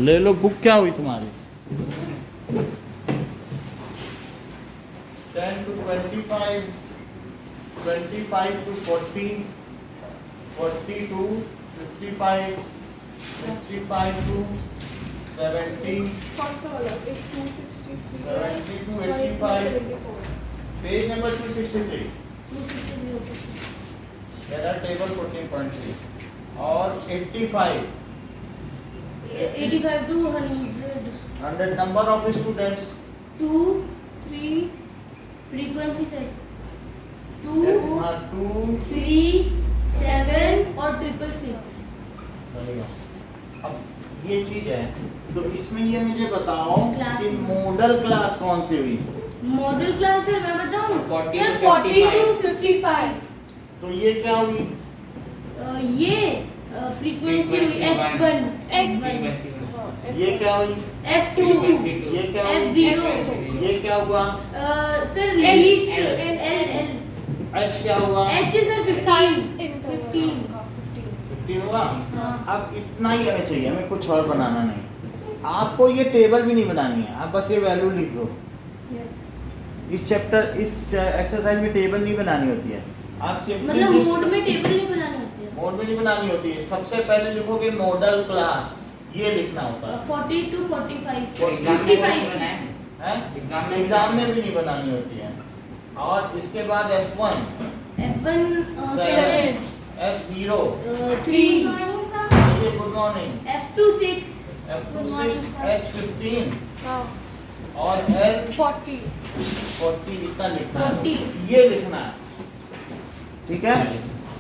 ले लो बुक, क्या हुई तुम्हारी? 10 to 25, 25 to 40, 40 to 55, 65 to 70, 70 to 85. Page number 263. There are table 14.3 और 85. 85 to 100. 100 number of students. 2, 3, frequency set. 2, 2 3, 7 और 666. सही है। अब ये चीज है, तो इसमें ये मुझे बताओ क्लास कि में। मॉडल क्लास कौन सी हुई? मॉडल क्लास सर मैं बताऊं 40 सर to 40 to 55. तो ये क्या हुई? ये फ्रीक्वेंसी हुई F1, ये क्या हुई? F2, ये क्या हुई? F0. ये क्या हुआ? Sir least L. L. H क्या हुआ? H sir 15. 15. 15 हुआ। हाँ। अब इतना ही हमें चाहिए, हमें कुछ और बनाना नहीं। आपको ये टेबल भी नहीं बनानी है, आप बस ये वैल्यू लिख दो। इस चैप्टर इस एक्सरसाइज में टेबल नहीं बनानी होती है। आप सिंपली मतलब मोड में टेबल नहीं बनानी होती है। मोड में नहीं बनानी होती है। सबसे पहले लिखोगे मॉडल क्लास, ये लिखना होता है। 40 to 45. एग्जाम में 55. बनाए हैं? एग्जाम में भी नहीं बनानी होती है। और इसके बाद F1, F1 7, 7, F0, 3, ये good morning, F2 6, F2 6, H15 और L 40 इतना लिखना है। 40. ये लिखना है, ठीक है।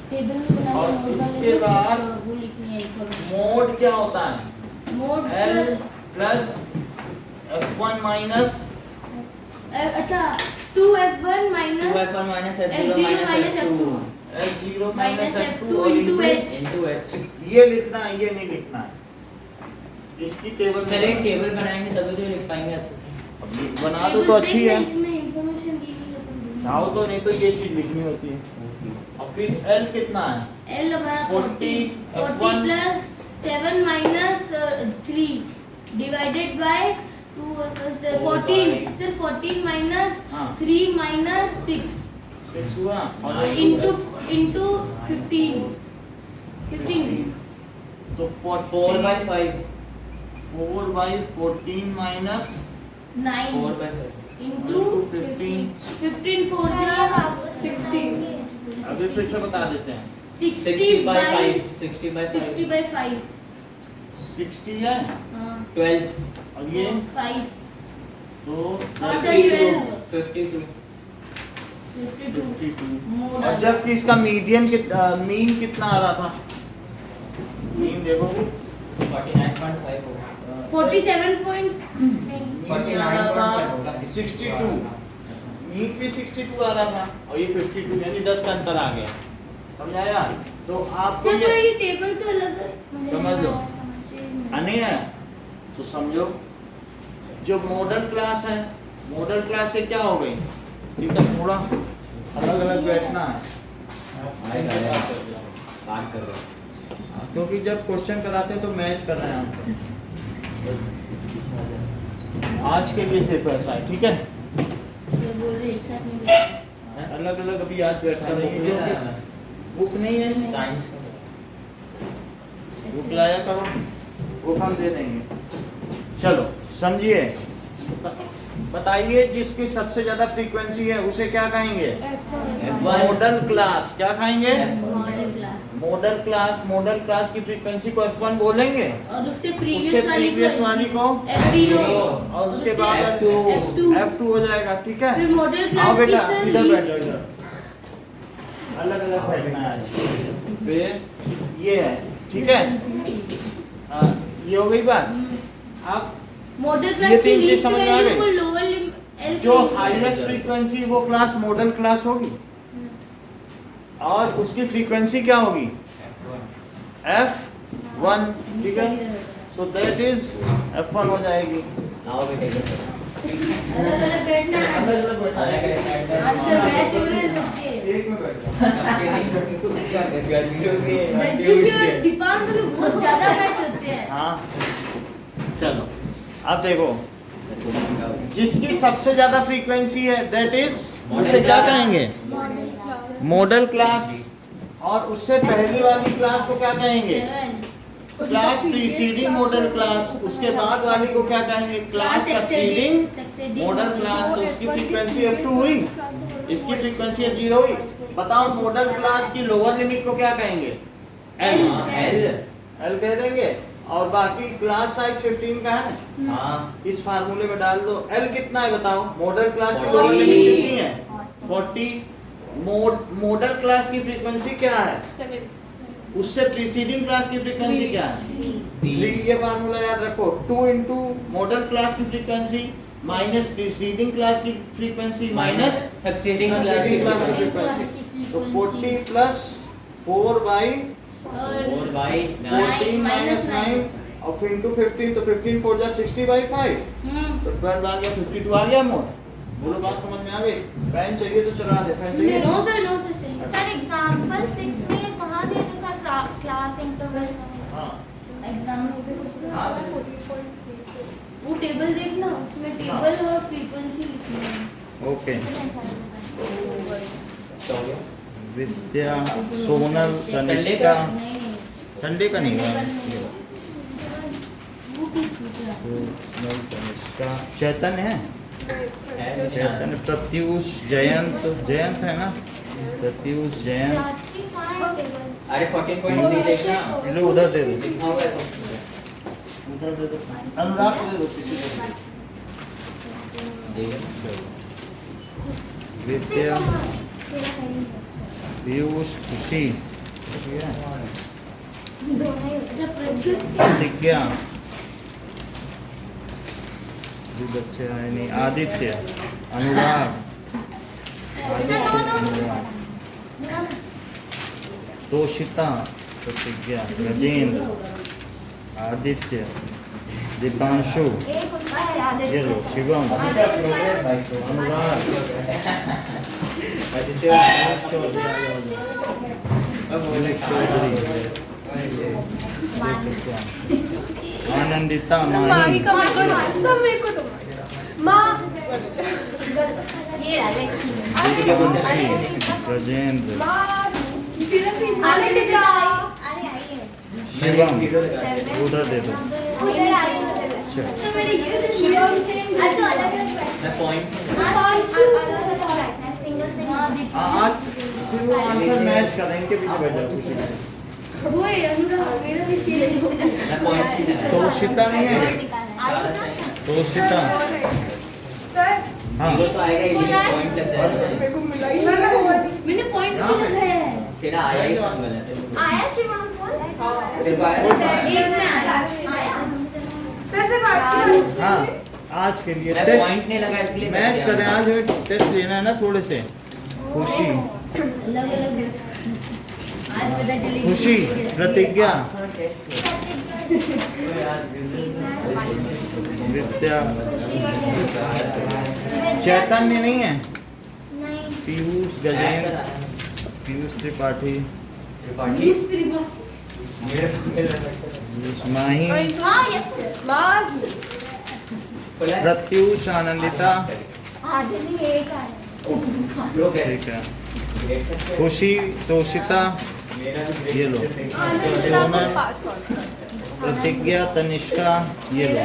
टेबल में बनाना और मोड इसके बनाने का बाद सिर्फ वो लिखनी है information. मोड क्या होता है? Mode L plus F1 minus अच्छा 2F1 minus F1 minus F0 F0 minus F2 F0 minus minus F2 और into H. into H. ये लिखना है, ये नहीं लिखना है। इसकी टेबल सर एक टेबल बनाएंगे तभी तो लिख पाएंगे अच्छे से। अब ये बना दो टेबल तो अच्छी देखना, है। इसमें information दी हुई है अपन ढूंढेंगे। चाहो तो, नहीं तो ये चीज लिखनी होती है। और फिर L कितना है? L हमारा 40, 40 F1 plus 7 minus 3 divided by 2 14 sir 14 minus हाँ। 3 minus 6 6 हुआ और into 15 15 तो 4 by 5 4 by 14 minus 9 4 by 5 into 15 15 4 जा 16 अभी फिर से बता देते हैं। 60 by 60 by 5 60 by 5 60 है 12 और ये 5 तो हाँ सर 12 52 52 52। और जबकि इसका मीडियन मीन कितना आ रहा था? मीन देखो 49.5 होगा 47 points मीन आ रहा था 62, मीन भी 62 आ रहा था और ये 52, यानी 10 का अंतर आ गया। समझ आया? तो आपको सर पर ये ये टेबल तो अलग है मुझे समझ लो। नहीं नहीं है तो समझो, जो मॉडल क्लास है, मॉडल क्लास से क्या हो गई? ठीक है, थोड़ा अलग अलग बैठना है। बात कर रहे हैं क्योंकि जब क्वेश्चन कराते हैं तो मैच करना है आंसर। आज के लिए सिर्फ ऐसा है, ठीक है। सर बोल रहे एक साथ नहीं बैठे। अलग अलग अभी आज बैठा सब नहीं बुक है। बुक नहीं है, साइंस का बुक लाया करो, बुक हम दे देंगे। चलो समझिए, बताइए जिसकी सबसे ज्यादा फ्रीक्वेंसी है उसे क्या कहेंगे? Model class. क्या कहेंगे? मॉडल क्लास मॉडल क्लास की फ्रीक्वेंसी को F1 बोलेंगे और उससे उससे प्रीवियस प्रीवियस वाली को F0 और उसके बाद F2 F2 हो जाएगा, ठीक है। फिर मॉडल आओ क्लास की बेटा सर इधर बैठ जाओ, लीस्ट इधर अलग अलग बैठना है आज। फिर ये है, ठीक है। ये हो गई बात। अब मॉडल ये क्लास की तीन चीज लीस्ट समझ में आ वैल्यू गई? को लोअर एल जो हाईएस्ट फ्रीक्वेंसी वो क्लास मॉडल क्लास होगी और उसकी फ्रीक्वेंसी क्या होगी? F1, ठीक है। सो दैट इज F1 हो जाएगी। आओ बेटे अलग अलग बैठना है। अलग अलग बैठना है। अच्छा मैच हो रहे हैं सबके एक में बैठ जाओ। गर्मियों रज्जू की और दीपांशु के बहुत ज्यादा मैच होते हैं। हाँ चलो अब देखो, जिसकी सबसे ज्यादा फ्रीक्वेंसी है दैट इज, उसे क्या कहेंगे? Model class. और उससे पहली वाली क्लास को क्या कहेंगे? Class preceding model class. उसके बाद वाली को क्या कहेंगे? Class succeeding model class. तो इसकी फ्रीक्वेंसी F2 हुई, इसकी फ्रीक्वेंसी F0 हुई। बताओ मॉडल क्लास की लोअर लिमिट को क्या कहेंगे? L। L कह देंगे। और बाकी क्लास साइज 15 का है, हाँ इस फार्मूले में डाल दो। L कितना है बताओ? मॉडल क्लास की 40 लोअर लिमिट कितनी है? 40। मॉडल क्लास की फ्रीक्वेंसी क्या है? उससे प्रीसीडिंग क्लास की फ्रीक्वेंसी क्या है? 3। ये फार्मूला याद रखो। 2 इंटू मॉडल क्लास की फ्रीक्वेंसी माइनस प्रीसीडिंग क्लास की फ्रीक्वेंसी माइनस सक्सीडिंग क्लास की फ्रीक्वेंसी। तो 40 प्लस 4 बाई 4 बाई 14 माइनस 9 और फिर इंटू 15। तो 15 4 जा 60 बाई 5। तो 12 आ गया, 52 आ गया मोड। बोलो बात समझ में आ गई? फैन चाहिए तो चला दे। फैन चाहिए? नो सर सही। सर एग्जांपल 6 में कहाँ दे रखा क्लास इंटरवल? हाँ एग्जाम हाँ वो टेबल देखना, उसमें टेबल और फ्रीक्वेंसी लिखनी है। ओके। तो हो गया। विद्या, सोनल, संडे तनिष्का। का? नहीं संडे का नहीं है। छूट ही छूट है। सोनल, तनिष्का, चैतन्य है? है चैतन्य, प्रत्यूष, जयंत। जयंत है ना? प्रत्यूष, जयंत। प्राची कहाँ है टेबल? अरे 14.3 देखना लो उधर दे दो, लिखा हुआ है उधर दे दो। अनुराग को दे दो, किसी को दे देखना। दो। विद्या, तेरा है नहीं इसका। पीयूष, खुशी, दोनों ही होते हैं। जब प्रज्वल प्रतिज्ञा, भी बच्चे आए नहीं। आदित्य, अनुराग, अनुराग, तोषिता, प्रतिज्ञा, गजेंद्र, आदित्य, दीपांशु, एक उसका है आदित्य। ये लो, शिवम, अनुराग, आदित्य, चौधरी, आनंदिता, माही, सब मेरे को दो। माँ ये राजे दिव्यांशी, गजेंद्र, आनंदिता अरे आई है शिवम, उधर दे दो। वो इधर आई है अच्छा। अच्छा मेरे ये शिवम से अच्छा अलग अलग मैं पॉइंट सिंगल सिंगल आज फिर वो आंसर मैच कर रहे हैं, इनके पीछे बैठ जाओ खुशी में। वो है अनुराग, मेरा भी फील मैं पॉइंट से लगा तोषिता नहीं है? तोषिता, हाँ जीरो तो आएगा ही लेकिन पॉइंट लग जाएगा मैंने पॉइंट भी लगाया है। तेरा आया ही सिंगल है आया शिवम को तेरे को आया एक में आया। हाँ आज के लिए मैं टेस्ट पॉइंट नहीं लगा इसलिए मैच कर रहे हैं। आज हमें टेस्ट लेना है ना थोड़े से। खुशी, अलग अलग आज पता चली खुशी, प्रतिज्ञा, विद्या, चैतन्य नहीं है? नहीं पीयूष, गजेंद्र, पीयूष त्रिपाठी, त्रिपाठी मेरे को मिल रहा है पीयूष माही, हाँ यस प्रत्यूष, आनंदिता, आधे नहीं एक आया लोग ठीक है, देख सकते हैं खुशी, तोषिता, मेरा भी ये लो, सोनल, प्रतिज्ञा, तनिष्का, ये लो,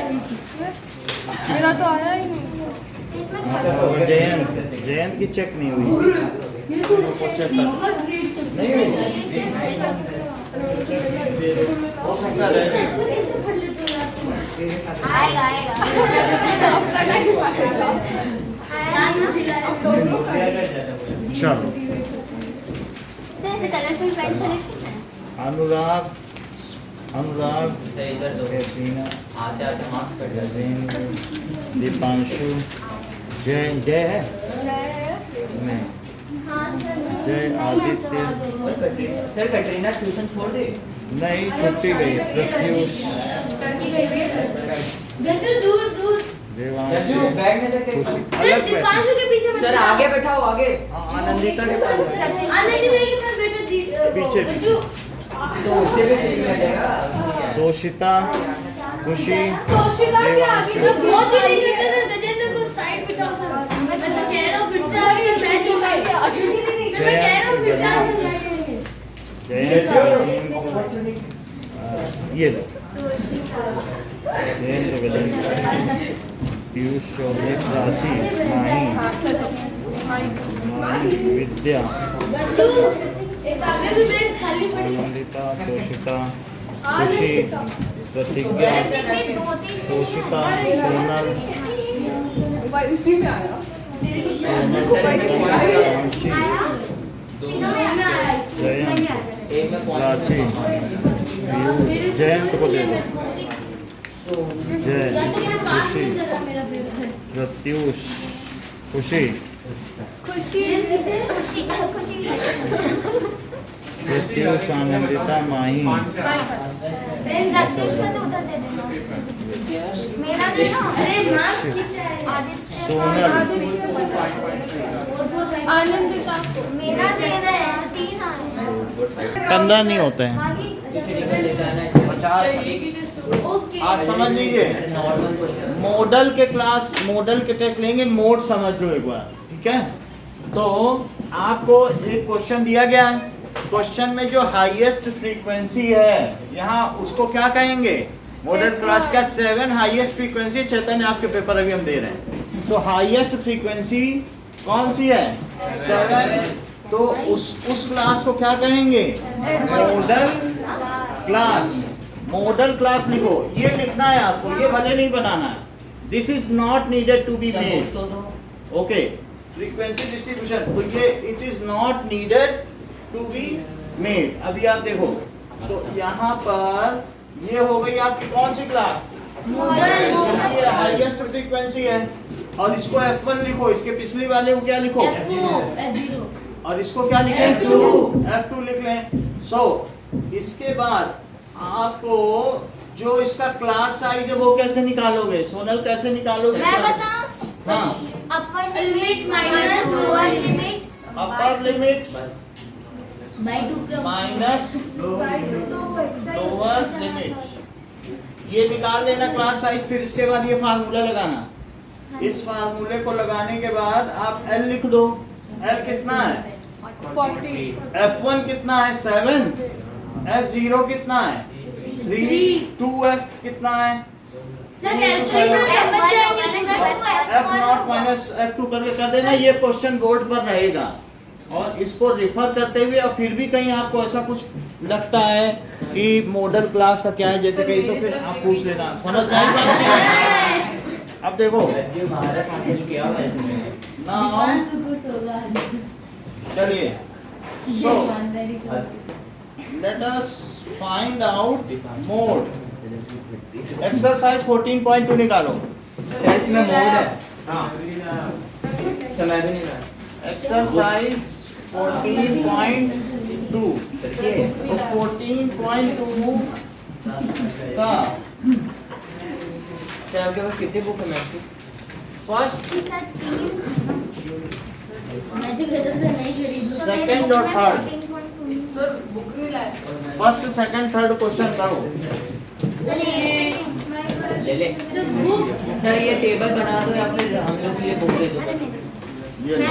मेरा तो आया ही नहीं। इसमें और जयंत, जयंत की चेक नहीं हुई। नहीं हुई? हो सकता है आएगा आएगा चलो। सर ऐसे कलरफुल पेन सेलेक्ट है अनुराग, अनुराग, सर इधर दो कैटरीना, आते आते मार्क्स कट जाते हैं गजेंद्र, दीपांशु, जय, जय है नहीं, हाँ सर जय, आदित्य और कटरीना सर कटरीना ट्यूशन छोड़ दे नहीं, छुट्टी गई। प्रत्यूष, गंजू दूर दूर देवांशु, बैग में से खुशी, सर अलग दीपांशु के पीछे सर आगे बैठाओ आगे हाँ, आनंदिता के पास बैठो। आनंदी के पास बैठो पीछे। गंजू तो उससे भी सही बैठेगा तोषिता, खुशी तोशिता के आगे देवांशी। तो बहुत चीटिंग करते थे गजेंद्र को साइड बिठाओ सर मैं तो कह रहा हूँ फिर से आगे मैच हो गया क्या आगे सर मैं कह रहा हूँ फिर से आगे मैच होंगे जयंत ये लो जयंत गजेंद्र पीयूष चौधरी प्राची माही विद्या गज्जू एक आगे भी बेंच खाली पड़ी है आनंदिता तोशिता खुशी प्रतिज्ञा तोशिता सोनल भाई उसी में आया वंशी जयंत एक में प्राची पीयूष जयंत को दे दो जय खुशी प्रत्यूष खुशी प्रत्यूष आनंदिता माही राकेश का तो उधर दे देना मेरा देना अरे मार्क्स किससे आए सोनल आनंदिता मेरा देना है 3 आए 15 नहीं होते हैं बाकी 50 ओके आज समझ लीजिए नॉर्मल क्वेश्चन मॉडल के टेस्ट लेंगे मोड समझ लो एक बार ठीक है तो आपको एक क्वेश्चन दिया गया है क्वेश्चन में जो हाईएस्ट फ्रीक्वेंसी है यहाँ उसको क्या कहेंगे मॉडल क्लास का 7 हाईएस्ट फ्रीक्वेंसी चैतन्य आपके पेपर अभी हम दे रहे हैं सो हाईएस्ट फ्रीक्वेंसी कौन सी है 7 तो उस क्लास को क्या कहेंगे मॉडल क्लास लिखो ये लिखना है आपको ये भले नहीं बनाना है this is not needed to be made okay frequency distribution तो ये it is not needed to be made अभी आप देखो तो यहाँ पर ये हो गई आपकी कौन सी क्लास मॉडल ये हाईएस्ट फ्रीक्वेंसी है और इसको F1 लिखो इसके पिछली वाले को क्या लिखो F0 और इसको क्या लिखें F2 लिख लें सो इसके बाद आपको जो इसका क्लास साइज है वो कैसे निकालोगे सोनल कैसे निकालोगे मैं बताऊं हाँ upper limit minus lower limit upper limit by 2 के माइनस लोअर लिमिट ये निकाल लेना क्लास साइज फिर इसके बाद ये फार्मूला लगाना इस फार्मूले को लगाने के बाद आप L लिख दो L कितना है 40 F1 कितना है 7 F0 कितना है 3 2F कितना है सर कैलकुलेशन F बच जाएंगे F0 माइनस F2 करके कर देना ये क्वेश्चन बोर्ड पर रहेगा और इसको रेफर करते हुए और फिर भी कहीं आपको ऐसा कुछ लगता है कि मॉडल क्लास का क्या है जैसे कहीं तो फिर आप पूछ लेना समझ में आई बात? अब देखो भारत हासिल किया हुआ है इसने नाउ चलिए so let us find out mode exercise 14.2 निकालो सर इसमें मोड है हाँ समय भी नहीं रहा एक्सरसाइज 14.2 तो 14.2 का सर आपके पास कितनी बुक है मैथ की फर्स्ट मैं तो गजब से नहीं खरीदूं सेकंड और थर्ड सर बुक नहीं लाए फर्स्ट सेकंड थर्ड क्वेश्चन करो ले ले तो बुक सर ये टेबल बना दो या फिर हम लोग के लिए बुक दे दो ये लो।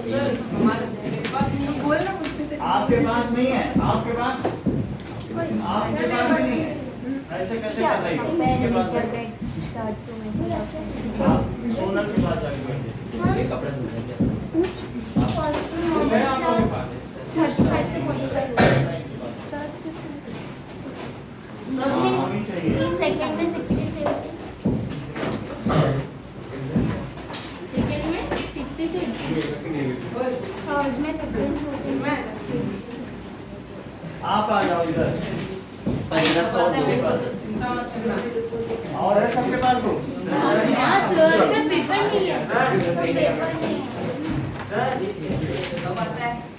सर हमारे मेरे पास नहीं बोल ना मुझे आपके पास नहीं है आपके पास भी नहीं है ऐसे कैसे कर रही हो आपके पास है? आप सोनल के पास जाके बैठिए ये कपड़ा धुल जाता है आप लोगों के पास हाँ, होनी चाहिए सेकंड में 60 से सेकंड में 66 थर्ड में 15 आप आ जाओ इधर 1500 और है सबके पास को हां सर पेपर नहीं है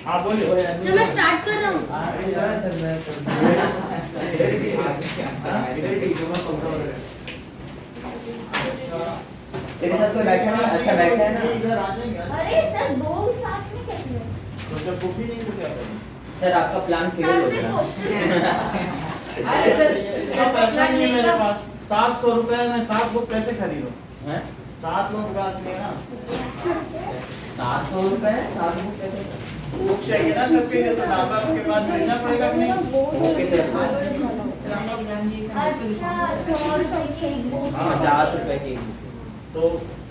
आप बोलिए सर मैं स्टार्ट कर रहा हूं तेरे साथ कोई बैठा है अच्छा बैठा है ना इधर आ जाएंगे अरे सर दो साथ में कैसे है? तो जब बुक ही नहीं तो क्या करें सर आपका प्लान फेल हो साथ में गया क्वेश्चन अरे सर सब पैसा नहीं है मेरे पास 700 रुपए में 7 बुक कैसे खरीदो? हैं? 7 लोग क्लास में ना 700 रुपए 7 बुक कैसे? बुक चाहिए ना सबके लिए, तो ढाबा के पास मिलना पड़ेगा कि नहीं? Okay sir. अच्छा 100 रुपए की एक बुक। 50 रुपए की। तो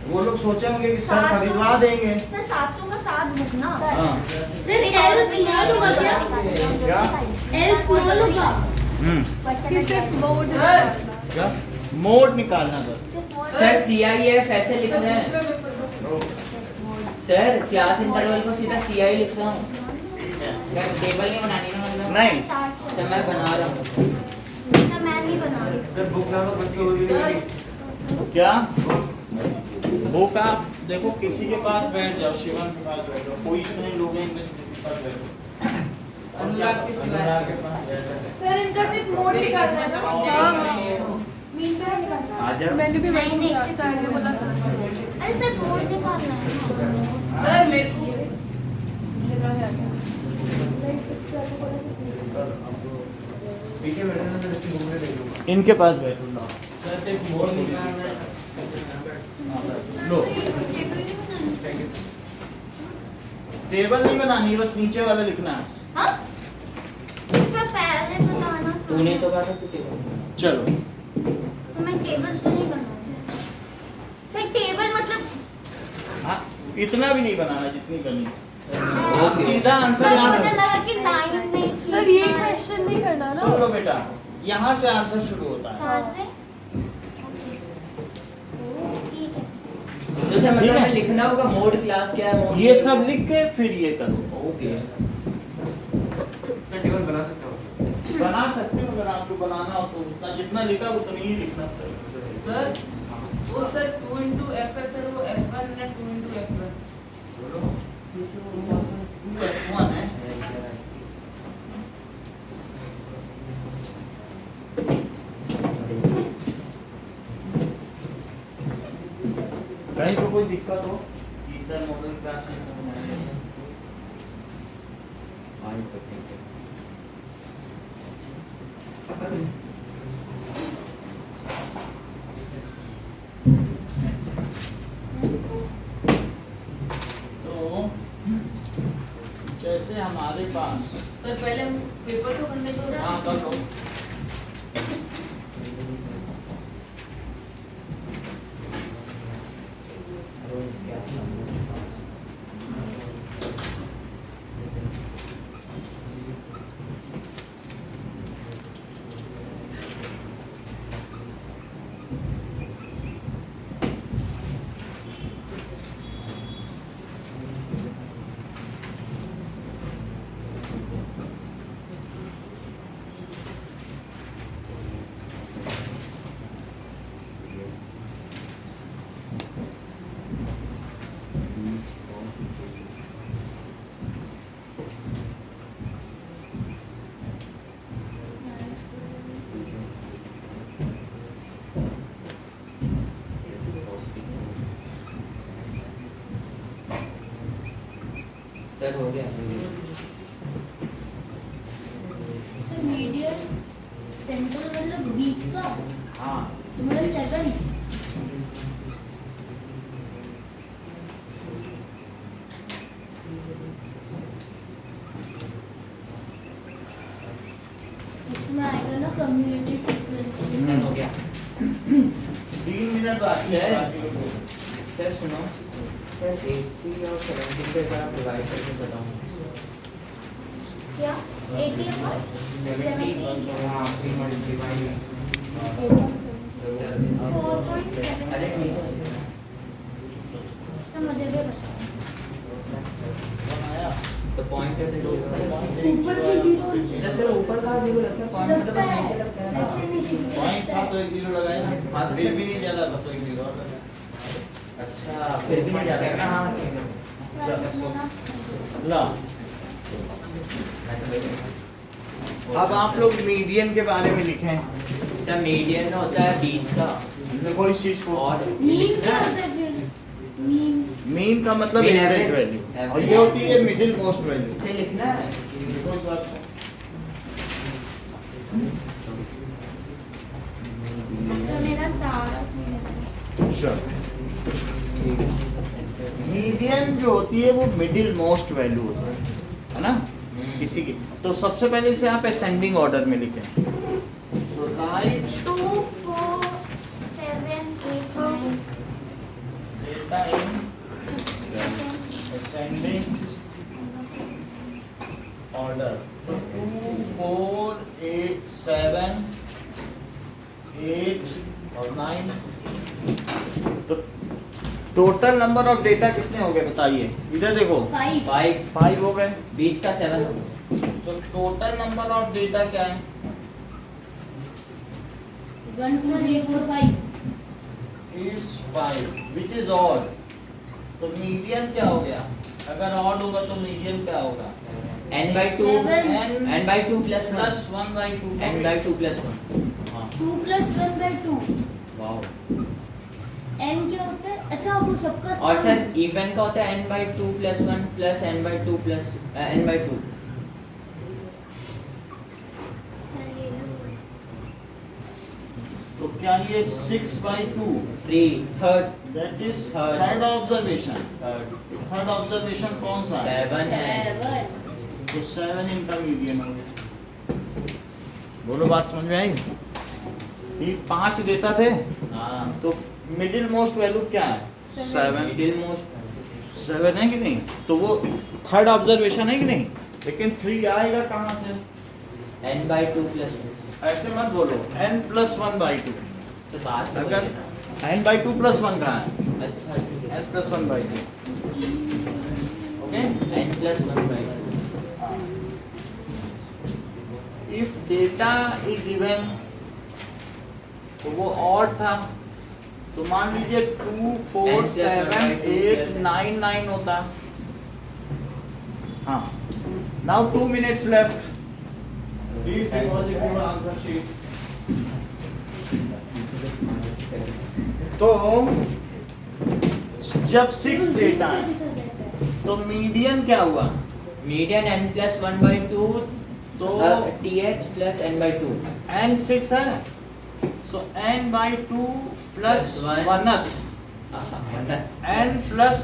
वो लोग सोचेंगे कि सर 700 खरीदवा देंगे। सर 700 का 7 बुक ना। हाँ सर एल स्मॉल होगा क्या? क्या? एल स्मॉल होगा कि सिर्फ बोर्ड क्या मोड निकालना बस। सर CIF ऐसे लिखना है सर, क्लास इंटरवल को सीधा CI लिखता हूँ सर, टेबल नहीं बनानी ना मतलब। नहीं सर मैं बना रहा हूँ सर मैं नहीं बना रही। सर बुक लाओ बस क्या बुक आप देखो किसी के पास बैठ जाओ, शिवन के पास बैठ जाओ, कोई इतने लोग हैं इंग्लिश के पास बैठो। अनुराग के पास बैठ जाओ। सर इनका सिर्फ मोड निकालना है ना। मीन का निकालना है। आ जाओ। मैंने भी नहीं, नहीं, वही सर ने बोला सर अरे सर बोर्ड निकालना है। सर मेरे को पीछे बैठना तो अच्छी घूमने देख लूंगा। इनके पास बैठो लो। सर सिर्फ मोड निकालना है। लो टेबल नहीं बनानी, बस नीचे वाला लिखना है। हाँ इसमें पहले बताना था। तूने तो कहा था तू टेबल। चलो तो मैं टेबल तो नहीं बनाऊंगी। सर टेबल मतलब हाँ इतना भी नहीं बनाना जितनी करनी है। ओके। सीधा आंसर सर यहाँ मुझे से लगा कि लाइन में सर ये क्वेश्चन नहीं करना ना। सुन लो बेटा, यहाँ से आंसर शुरू होता है। कहाँ से? ठीक है। तो सर मतलब ठीक है। हमें लिखना होगा मोड क्लास क्या है मोड। ये सब लिख के फिर ये करो। ओके। सर टेबल बना सकते हो। बना सकते हो अगर आपको बनाना हो तो, उतना जितना लिखा उतना ही लिखना पड़ेगा। सर वो सर 2 into F है सर, वो F1 है 2 into F1। F1 है। कहीं को कोई दिक्कत हो कि सर मॉडल क्लास नहीं समझ तो जैसे हमारे पास सर पहले हम पेपर तो करने दो ना। हाँ कर लो। सर हो गया। सर मीडियन सेंटर मतलब बीच का हाँ मतलब 7। इसमें आएगा ना कम्युनिटी फ्रीक्वेंसी। हो गया। 3 मिनट बाकी है। सर सुनो सर 80 और 70 पे जरा डिवाइड करके बताऊँ। क्या 80 और 70? हाँ 3 मल्टीप्लाई में। 4.7। अरे ठीक है। सर मुझे भी बताओ। तो पॉइंट कैसे दो ऊपर की 0 तो सर ऊपर कहाँ 0 लगता है पॉइंट मतलब लगता है। नीचे लगता है ना। एक्शन नीचे पॉइंट था तो 1 0 लगाए ना। हाँ, तो फिर सर- भी नहीं जा रहा था तो 1 0 और लगाया। अच्छा फिर भी नहीं जाता है ना। हाँ सही है। ला मैं तो वही- अब आप लोग मीडियन के बारे में लिखें। सर मीडियन होता है बीच का देखो इस चीज को। और मीन क्या होता है फिर? मीन मीन का मतलब Mean एवरेज average। वैल्यू और ये होती है मिडिल मोस्ट वैल्यू। से लिखना है। देखो इस बात को। अच्छा मैं मीडियन जो होती है वो मिडिल मोस्ट वैल्यू होती है ना किसी की। तो सबसे पहले इसे आप असेंडिंग ऑर्डर में लिखें। तो right 2 4 7 8 9 data in ascending order. 2 4 8 7 8 और 9। तो टोटल नंबर ऑफ डेटा कितने हो गए बताइए। इधर देखो 5 5 हो गए। बीच का 7 तो टोटल नंबर ऑफ डेटा क्या है? 1 2 3 4 5 इज 5 विच इज ऑड। तो मीडियन क्या हो गया? अगर ऑड होगा तो मीडियन क्या होगा? n/2 7 n/2 plus 1 plus 1/2 n/2 plus 1 हाँ 2 plus 1/2 वाओ। n क्या होता है? अच्छा वो सबका और sum। सर इवन का होता है n/2 plus 1 plus n/2 plus n/2 sir ये लो तो क्या ये 6/2 3 third that is Third. Third observation. third third observation कौन सा है? 7 है 7 तो 7 इनका मीडियन हो गया। बोलो बात समझ में आई? ये 5 देता थे हाँ तो मिडिल मोस्ट वैल्यू क्या है? 7 मिडिल मोस्ट 7 है कि नहीं? तो वो थर्ड ऑब्जर्वेशन है कि नहीं? लेकिन 3 आएगा कहाँ से? n/2 plus 2 ऐसे मत बोलो n plus 1/2। तो बात तो अगर बोलिए n/2 plus 1 कहाँ है? ना। अच्छा ठीक है n plus 1/2 okay. n plus 1/2 if data is even तो वो ऑड था तो मान लीजिए 2 4 7 8 9 9 होता। हाँ now 2 minutes left. Please deposit your answer sheets. तो जब 6 डेटा है तो मीडियन क्या हुआ? मीडियन n plus 1/2 तो th plus n/2 n 6 है so n/2 plus Plus 1 n plus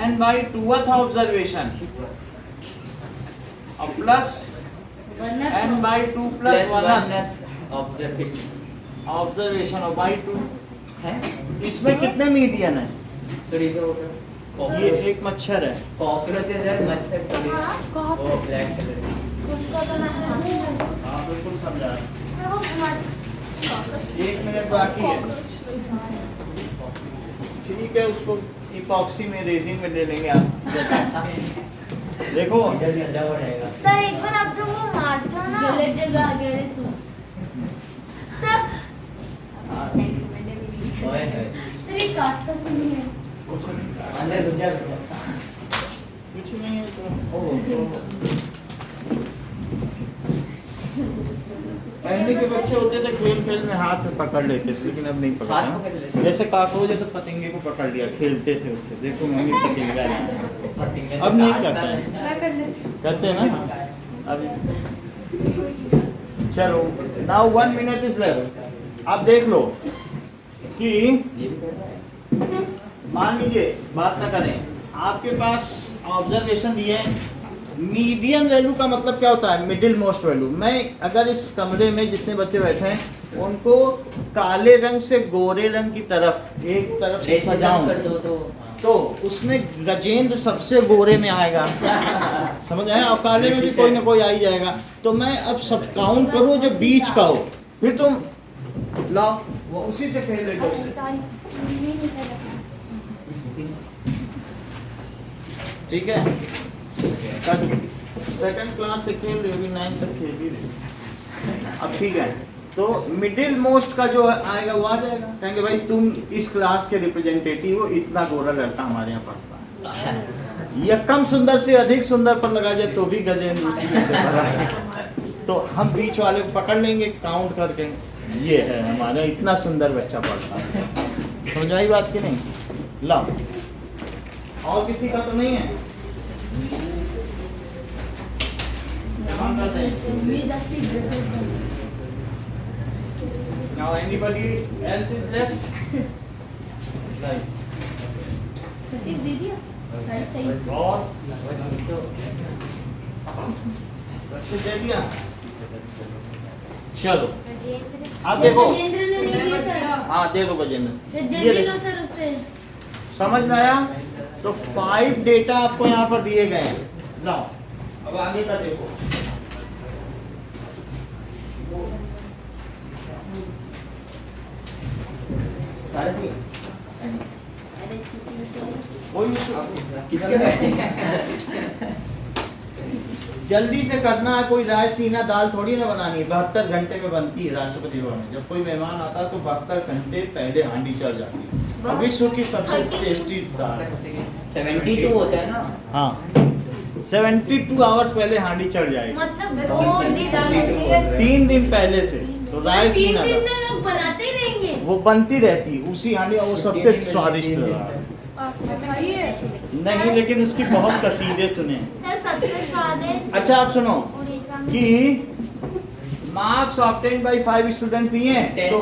n/2th observation और plus n/2 plus 1th observation और by 2 है इसमें कितने मीडियन है? सॉरी तो ये एक मच्छर है। कॉकरोचेस है मच्छर हाँ, वो ब्लैक कलर उसका तो नाम है हाँ बिल्कुल समझा। सर वो मत 1 मिनट बाकी है। ठीक है उसको इपॉक्सी में रेजिन में ले लेंगे आप। देखो ठंडा हो रहेगा सर एक बार आप जो वो मारते हो ना गलत जगह आ गया रे तू। सर ओए होए सर ये काटता से नहीं है। कुछ नहीं अंदर घुस जा कुछ नहीं है तो पहले के बच्चे होते थे खेल खेल में हाथ में पकड़ लेते थे लेकिन अब नहीं हाथ पकड़ लेते पकड़ते। जैसे काकरोच है तो पतंगे को पकड़ लिया खेलते थे उससे। देखो मम्मी पतंगा लाया। अब नहीं करता है। करते हैं ना अभी। चलो नाउ 1 minute इज लेफ्ट। आप देख लो कि ये भी कर रहा है मान लीजिए बात ना करें आपके पास ऑब्जर्वेशन दिए हैं। मीडियन वैल्यू का मतलब क्या होता है? Middle most value. मैं अगर इस कमरे में जितने बच्चे बैठे हैं उनको काले रंग से गोरे रंग की तरफ एक तरफ से रेसिज्म सजाऊं कर दो तो उसमें गजेंद्र सबसे गोरे में आएगा। समझ आया? और काले में भी कोई ना कोई आ ही जाएगा। तो मैं अब सब काउंट करूँ जो बीच का हो फिर तुम लाओ वो उसी से खेल लेंगे। ठीक है सेकंड क्लास से खेल रही होगी 9 तक खेल ही रही। अब ठीक है तो मिडिल मोस्ट का जो आएगा वो आ जाएगा। कहेंगे भाई तुम इस क्लास के रिप्रेजेंटेटिव हो इतना गोरा लड़का हमारे यहाँ पढ़ता है। या कम सुंदर से अधिक सुंदर पर लगा जाए तो भी गजेंद्र उसी में भरा है। तो हम बीच वाले को पकड़ लेंगे काउंट करके ये है हमारा इतना सुंदर बच्चा पढ़ता है। समझ आई बात की नहीं? लाओ और किसी का तो नहीं है? जमा करते हैं। उम्मीद आपकी जरूरत है। Now anybody else is left? प्रतीक दे दिया साइड सही और तो बच्चे दे दिया। चलो राजेंद्र अब देखो। गजेंद्र ने नहीं दिया सर हाँ दे दो गजेंद्र। तो ये जल्दी देखो। लो सर उससे समझ में आया? तो 5 डेटा आपको यहाँ पर दिए गए हैं। लाओ अब आगे का देखो। सारे सही अरे चीटिंग तो कोई issue- किसके बैठे जल्दी से करना है, कोई राय सीना दाल थोड़ी ना बनानी है। 72 घंटे में बनती है राष्ट्रपति भवन में। जब कोई मेहमान आता है तो 72 घंटे पहले हांडी चढ़ जाती है। अब विश्व की सबसे टेस्टी दाल। 72 होता है ना। हाँ 72 आवर्स पहले हांडी चढ़ जाएगी। मतलब सर, वो किससे दाल होती है? 3 दिन पहले से तो राय 3 सीना दिन दाल से लोग बनाते ही रहेंगे वो बनती रहती है उसी हांडी, और वो सबसे स्वादिष्ट दाल। नहीं लेकिन उसकी बहुत कसीदे सुने। सर सबसे स्वादिष्ट अच्छा आप सुनो उड़ीसा में कि मार्क्स ऑब्टेन बाय 5 स्टूडेंट्स दिए हैं, तो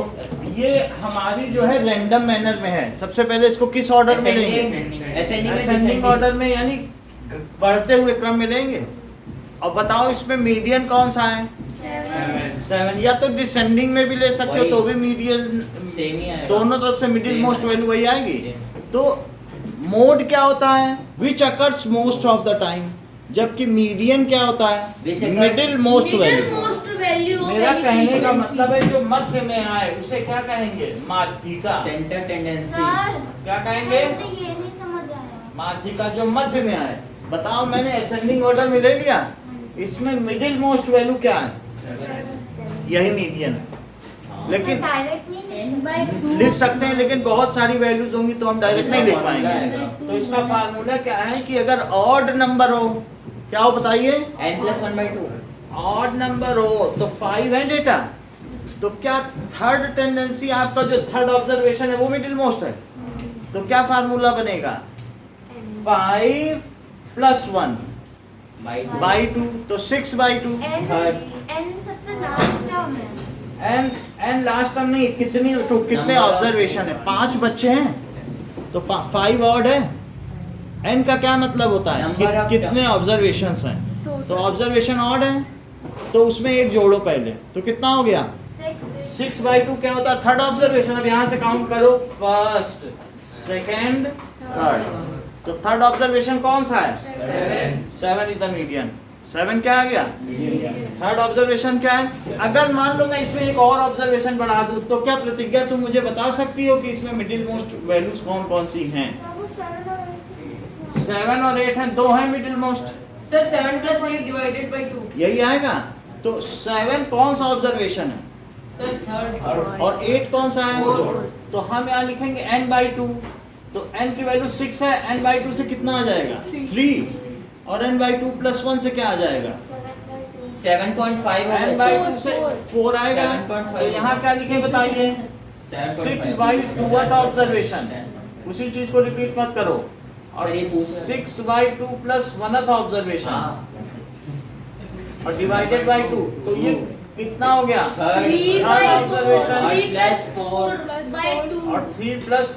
ये हमारी जो है रैंडम मैनर में है। सबसे पहले इसको किस ऑर्डर में लेंगे? असेंडिंग ऑर्डर में, यानी बढ़ते हुए क्रम में लेंगे। और बताओ इसमें मीडियन कौन सा है? 7। या तो डिसेंडिंग में भी ले सकते हो तो भी मीडियन, सेम ही आएगा। दोनों तरफ से मिडिल Same मोस्ट है। वैल्यू वही आएगी। तो मोड क्या होता है? Which occurs most of the time, जबकि मीडियन क्या होता है? Which occurs- middle most middle value. Most value मेरा कहने का मतलब है जो मध्य में आए उसे क्या कहेंगे? माध्यिका। Centre tendency. सर क्या कहेंगे? सर मुझे ये नहीं समझ आया। माध्यिका जो मध्य में आए। बताओ मैंने असेंडिंग ऑर्डर में ले लिया, इसमें मिडिल मोस्ट वैल्यू क्या है? यही मीडियन है। लेकिन सर डायरेक्ट नहीं ले n by सकते। 2 लिख सकते हैं, लेकिन बहुत सारी वैल्यूज होंगी तो हम डायरेक्ट नहीं लिख पाएंगे। फार्मूला तो इसका फार्मूला क्या है कि अगर ऑड नंबर हो, क्या हो बताइए? n+1/2। ऑड नंबर हो तो 5 है डेटा, तो क्या थर्ड टेंडेंसी आपका जो थर्ड ऑब्जर्वेशन है वो मिडिल मोस्ट है, तो क्या फार्मूला बनेगा? 5 + 1 बाई 2, तो 6/2। एन सबसे लास्ट टर्म है। एन लास्ट टर्म नहीं, कितनी तो कितने Number of- ऑब्जर्वेशन है? 5 बच्चे हैं तो 5 ऑड है। एन का क्या मतलब होता है? Number of कितने ऑब्जर्वेशंस हैं? तो ऑब्जर्वेशन ऑड है तो उसमें एक जोड़ो पहले, तो कितना हो गया? 6/2 क्या होता है? Third observation. अब यहाँ से काउंट करो, फर्स्ट, सेकंड, थर्ड। तो थर्ड ऑब्जर्वेशन कौन सा है? 7 इज द मीडियन। 7 क्या आ गया? थर्ड ऑब्जर्वेशन क्या है? अगर मान लो मैं इसमें एक और ऑब्जर्वेशन बढ़ा दूं तो क्या प्रतिज्ञा तुम मुझे बता सकती हो कि इसमें मिडिल मोस्ट वैल्यूज कौन कौन सी हैं? 7 और 8 हैं, 2 हैं middle most. Sir 7 + 8 divided by 2। यही आएगा। तो 7 कौन सा ऑब्जर्वेशन है सर थर्ड। और 8 कौन सा है? Fourth। तो हम यहाँ लिखेंगे n/2। तो n की वैल्यू 6 है, n/2 से कितना आ जाएगा? 3। और n/2 + 1 से क्या आ जाएगा? 7.5 होगा। n/2 से 4 आएगा। 7.5 तो यहाँ क्या लिखे बताइए? 6/2 ऑब्जर्वेशन। उसी चीज को रिपीट मत करो। और सर, ये पूछ रहे हैं। 6/2 + 1th ऑब्जर्वेशन हाँ। और डिवाइडेड बाय 2, तो ये कितना हो गया? 3 by 4 observation 3 + 4 by 2 और 3 +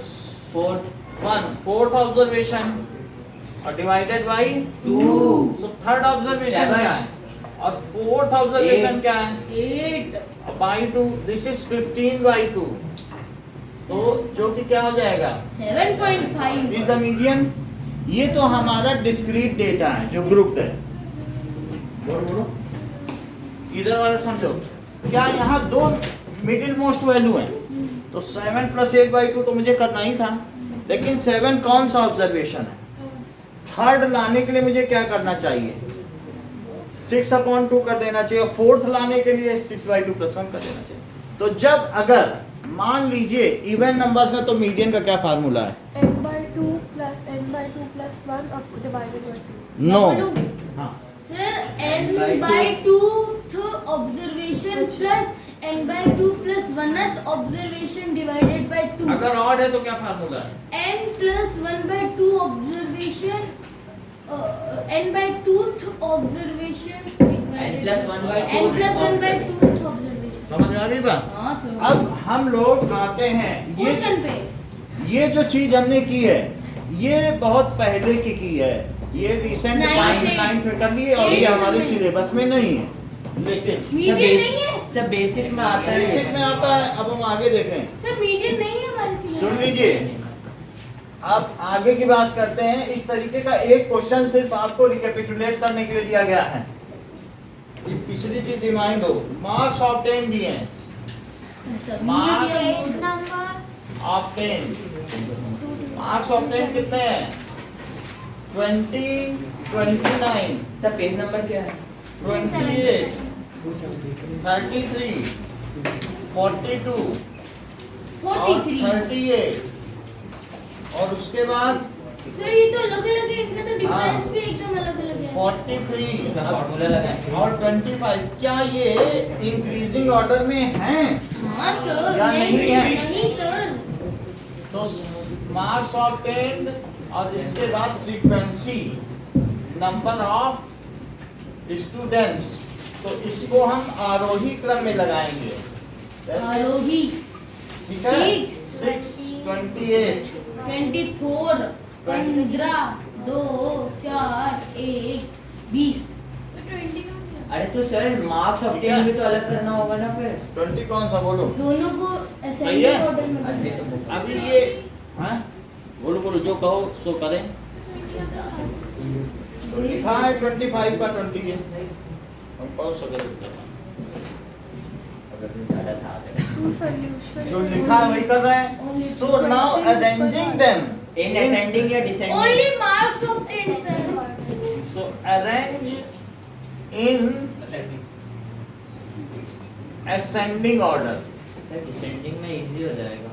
4th 1 4th ऑब्जर्वेशन और डिवाइडेड बाय 2। तो थर्ड ऑब्जर्वेशन Seven। क्या है? और फोर्थ ऑब्जर्वेशन Eight। क्या है? 8 बाई 2, दिस इज 15/2। तो जो कि क्या हो जाएगा? 7.5 इज द मीडियन। ये तो हमारा डिस्क्रीट डेटा है जो ग्रुप्ड है। बोलो बोलो, इधर वाला समझो। क्या यहाँ 2 मिडिल मोस्ट वैल्यू है? तो 7 + 8/2 तो मुझे करना ही था, लेकिन 7 कौन सा ऑब्जर्वेशन है? थर्ड लाने के लिए मुझे क्या करना चाहिए? 6/2 कर देना चाहिए। और फोर्थ लाने के लिए 6/2 + 1 कर देना चाहिए। तो जब अगर मान लीजिए इवन नंबर्स है तो मीडियन का क्या फार्मूला है? n/2 + n/2 + 1 divided by 2. No. बोलो। हाँ sir n/2th observation plus n/2 + 1th observation divided by 2 अगर ऑड है तो क्या फार्मूला है? n + 1/2 observation n/2th observation n + 1/2 n + 1/2th observation. समझ में आ गई बात? हाँ सर। अब हम लोग आते हैं क्वेश्चन पे ये जो चीज हमने की है ये बहुत पहले की है, ये रिसेंट Ninth से- 9th में कर लिए और ये हमारे सिलेबस में नहीं है, लेकिन मीडियम नहीं है सब बेसिक में आता है। बेसिक में आता है। अब हम आगे देखें, सर, मीडियम नहीं है हमारे syllabus सुन में। लीजिए, अब आगे की बात करते हैं। इस तरीके का एक क्वेश्चन सिर्फ आपको रिकैपिटुलेट करने के लिए दिया गया है, ये पिछली चीज रिमाइंड हो। मार्क्स ऑब्टेन दिए हैं, अच्छा, Marks- page medium number obtain, marks obtain कितने हैं? 20, 29, सब पेज नंबर क्या है? 28, 33, 42 और 43। 38 और उसके बाद सर, ये तो अलग अलग है, इनका तो डिफरेंस हाँ। भी एकदम अलग अलग है। 43 इसमें फॉर्मूला लगाएंगे। और 25। क्या ये इंक्रीजिंग ऑर्डर में हैं? हाँ सर, या नहीं है? नहीं सर। तो मार्क्स ऑब्टेन्ड और इसके बाद फ्रीक्वेंसी, नंबर ऑफ स्टूडेंट्स, तो इसको हम आरोही क्रम में लगाएंगे। आरोही ठीक है, Six. 6, 28, 24, 15, 2, 4, 1, 20। अरे तो सर मार्क्स ऑब्टेन भी तो अलग करना होगा ना फिर। 20 कौन सा बोलो? दोनों को सही है? असेंडिंग ऑर्डर में अच्छा, ये तो करना है। book- अभी ये हाँ बोलो बोलो, जो कहो सो करें। तो लिखा है 25 का 20 है, हम कौन सा करें? ज़्यादा था अगर। जो लिखा है वही कर रहे हैं। So now arranging them in ascending या descending? Only marks obtained, sir. so arrange in ascending order। Sir descending में इजी हो जाएगा।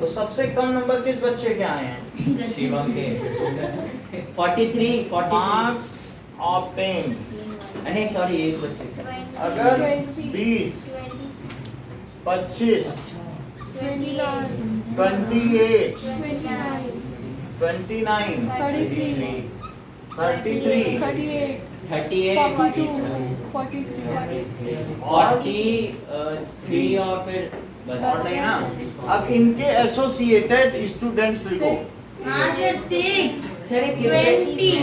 तो सबसे कम नंबर किस बच्चे के आए हैं? शिवम के 43 मार्क्स ऑब्टेन, नहीं सॉरी एक बच्चे का। अगर 20, 25, 28, 29, 33 43 और फिर बस। और नहीं ना। अब इनके एसोसिएटेड स्टूडेंट्स लिखो, हाँ सर, 6, सर ये 20।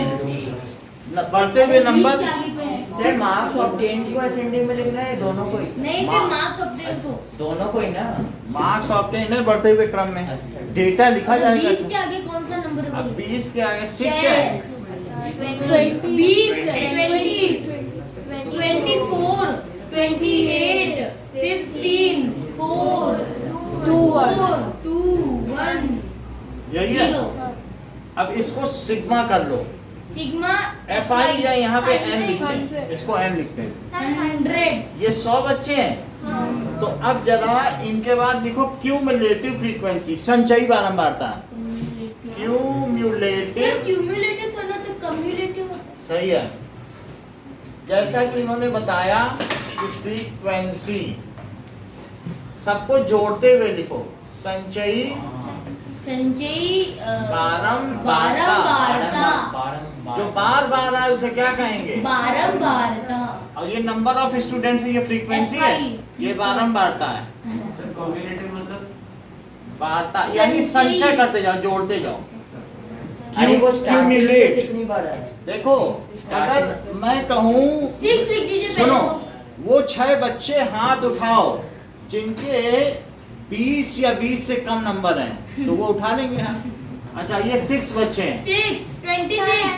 बढ़ते हुए नंबर। 20 के आगे पे है। सर मार्क्स ऑब्टेन को असेंडिंग में लिखना है दोनों को ही? नहीं सर, मार्क्स obtained को। दोनों को ही ना। मार्क्स ऑब्टेन है बढ़ते हुए क्रम में, अच्छा। डेटा लिखा अगर जाएगा। 20 के आगे कौन सा नंबर है वो अब लिखो। 20 के आगे 6 है, 20, 20, 24, 28, 15, 4, 2, 1, यही है। 0। अब इसको सिग्मा कर लो, सिग्मा एफ आई या यहाँ पे एन लिखते हैं, इसको एन लिखते हैं। 100। ये 100 बच्चे हैं। तो अब जरा इनके बाद लिखो क्यूमुलेटिव फ्रीक्वेंसी, संचयी बारंबारता। सर, क्यूमुलेटिव, क्यूमुलेटिव थोड़ा तो कम्युलेटिव होता है। सही है। जैसा कि इन्होंने बताया कि फ्रीक्वेंसी सबको जोड़ते हुए लिखो, संचयी संचयी बारंबारता। जो बार बार आए उसे क्या कहेंगे? बारंबारता। और ये नंबर ऑफ स्टूडेंट्स है, ये फ्रीक्वेंसी है, ये बारंबारता है। बारता यानी संचय करते जाओ, जोड़ते जाओ। अरे वो स्टार्टिंग से Accumulate। कितनी बार है? देखो अगर मैं कहूँ 6 लिख दीजिए पहले सुनो, तो। वो 6 बच्चे हाथ उठाओ जिनके 20 या 20 से कम नंबर हैं, तो वो उठा लेंगे हम। अच्छा ये 6 बच्चे हैं, 6, 26,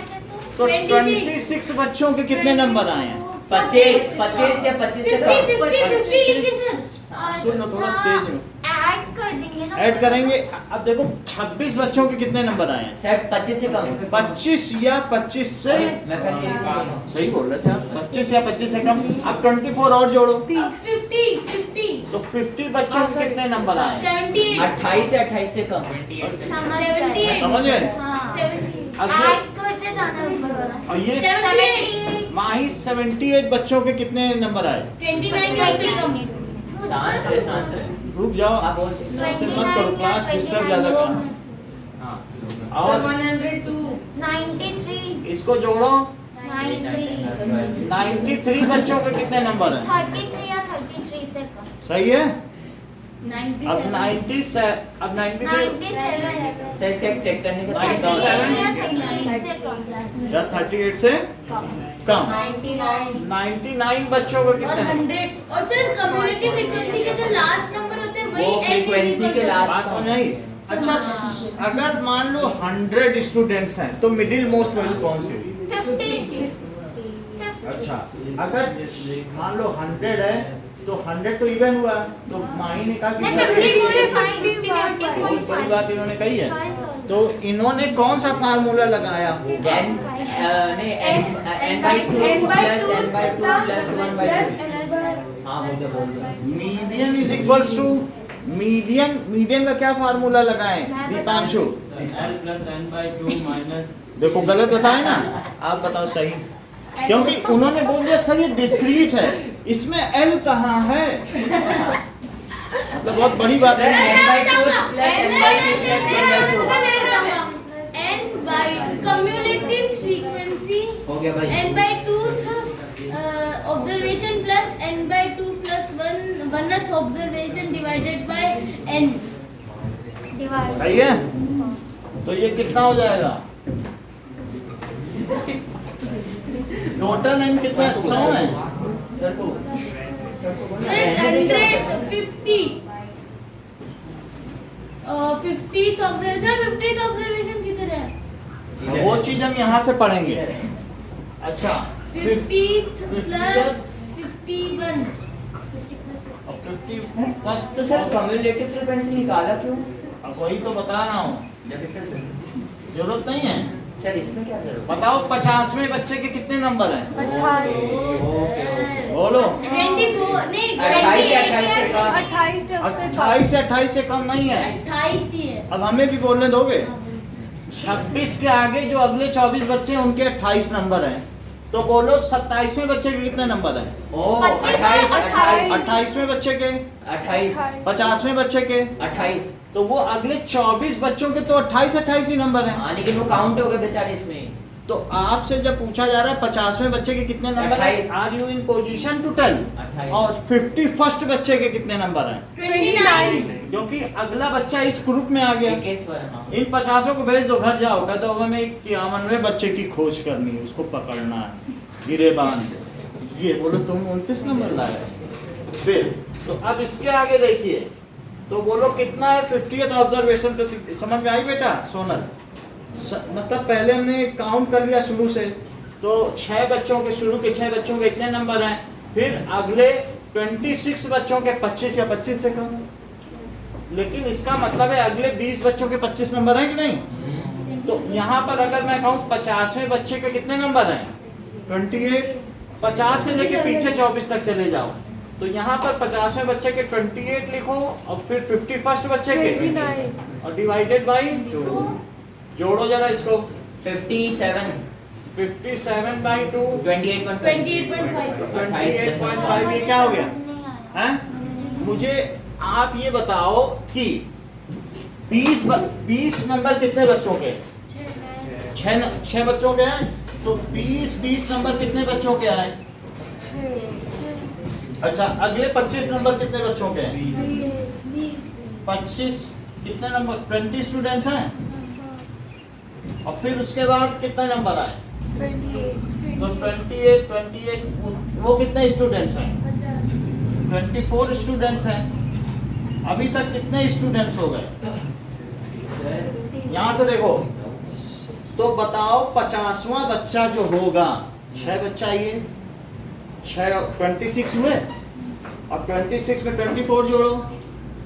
तो 26 26 बच्चों के कितने नंबर आए हैं? 25 या 25 से 50, कम। 50 लिखिए सर। सुनो थोड़ा तेज में ऐड कर देंगे ना। ऐड करेंगे। अब देखो 26 बच्चों के कितने नंबर आए हैं? शायद 25 से कम। 25 या 25 से, मैं पहले यही बोल रहा हूँ। सही बोल रहे थे आप, 25 या 25 से कम। अब 24 और जोड़ो, अब 50, तो 50 बच्चों के कितने नंबर आए हैं? 78, 28 से 28 से कम। समझ गए। 78, समझ गए? हाँ। 78, अब ये- ऐड करते जाना ऊपर वाला। और ये 78, माही 78 बच्चों के कितने नंबर आए? 29 या उससे कम। शांत रहे, शांत रहे। रुक जाओ, हाँ बोल। ऐसे मत करो, क्लास डिस्टर्ब ज्यादा कर। हाँ सर और 102 93, इसको जोड़ो, 90, 93 बच्चों के कितने नंबर हैं? 33 या 33 से कम। सही है। अब 97 अब 93 सर इसका एक चेक करने का 97 या 38 से कम 99 बच्चों को और कितने 100 और सर कम्युनिटी फ्रीक्वेंसी के जो लास्ट नंबर होते हैं वो वही frequency के last बात समझ आई? अच्छा अगर मान लो 100 स्टूडेंट्स हैं तो मिडिल मोस्ट वैल्यू कौन सी होगी? 50 अच्छा अगर मान लो 100 है तो 100 तो इवन हुआ तो माही ने कहा कि बहुत बड़ी बात इन्होंने कही है। तो इन्होंने कौन सा फार्मूला लगाया होगा? हाँ मुझे बोल दो। Median is equals to median का क्या फार्मूला लगाएं दीपांशु? L+n/2 माइनस देखो गलत बताए ना, आप बताओ सही, क्योंकि उन्होंने बोल दिया सर ये डिस्क्रीट है, इसमें L कहाँ है? मतलब बहुत बड़ी बात है। कम्युलेटिव फ्रीक्वेंसी हो गया भाई। n/2 observation plus n/2 plus 1th observation divided by n। सही है? तो ये कितना हो जाएगा? टोटल एन कितना 100 है? सर को 50th ऑब्जर्वेशन किधर है? वो चीज हम यहाँ से पढ़ेंगे। अच्छा 50th प्लस 51 अब 50 फर्स्ट तो सर कम्युलेटिव फ्रीक्वेंसी निकाला क्यों? अब वही तो बता रहा हूँ, जब इसका जरूरत नहीं है। सर इसमें क्या जरूरत? बताओ 50वें बच्चे के कितने नंबर हैं? बोलो। 24 नहीं 28 से 28 से कम। 28 से 28 से कम नहीं है। 28 ही है। अब हमें भी बोलने दोगे? 26 के आगे जो अगले 24 बच्चे हैं उनके 28 नंबर हैं, तो बोलो 27वें बच्चे के कितने नंबर हैं? ओ 28 28वें बच्चे के, 28 50वें बच्चे के, 28। तो वो अगले 24 बच्चों के तो 28 ही नंबर हैं। हाँ लेकिन वो काउंट हो गए बेचारे इसमें। तो आपसे जब पूछा जा रहा है 50वें बच्चे के कितने नंबर हैं, 28 are you in position to tell? 28 और 51st बच्चे के कितने नंबर हैं? 29 क्योंकि अगला बच्चा इस ग्रुप में आ गया। 21 पर हाँ। इन 50 को भेज दो घर जाओ, कहते हो हमें 51वें बच्चे की खोज करनी है, उसको पकड़ना है, गिरेबान ये बोलो तुम 29 नंबर लाए। फिर तो अब इसके आगे देखिए, तो बोलो कितना है 50th ऑब्जर्वेशन प्रति। समझ में आई बेटा सोनल? मतलब पहले हमने काउंट कर लिया शुरू से, तो 6 बच्चों के शुरू के 6 बच्चों के इतने नंबर हैं, फिर अगले 26 बच्चों के 25 या 25 से कम। लेकिन इसका मतलब है अगले 20 बच्चों के 25 नंबर हैं कि नहीं? तो यहाँ पर अगर मैं कहूँ 50वें बच्चे के कितने नंबर हैं? 28। 50 से लेके पीछे 24 तक चले जाओ, तो यहाँ पर 50वें बच्चे के 28 लिखो और फिर 51st बच्चे के और डिवाइडेड बाई 2। जोड़ो जरा इसको। 57 बाई 2 28.5 28.5 ये क्या हो गया? हैं? मुझे आप ये बताओ कि 20 नंबर कितने बच्चों के? 6 बच्चों के हैं, तो 20 नंबर कितने बच्चों के हैं? अच्छा अगले 25 नंबर कितने बच्चों के हैं? 25 कितने नंबर? 20 स्टूडेंट्स हैं, और फिर उसके बाद कितने नंबर आए? तो 28 वो कितने स्टूडेंट्स हैं? 24 स्टूडेंट्स हैं। अभी तक कितने स्टूडेंट्स हो गए? यहाँ से देखो, तो बताओ 50वां बच्चा जो होगा, 6 बच्चा ये 26 हुए, और 26 में 24 जोड़ो,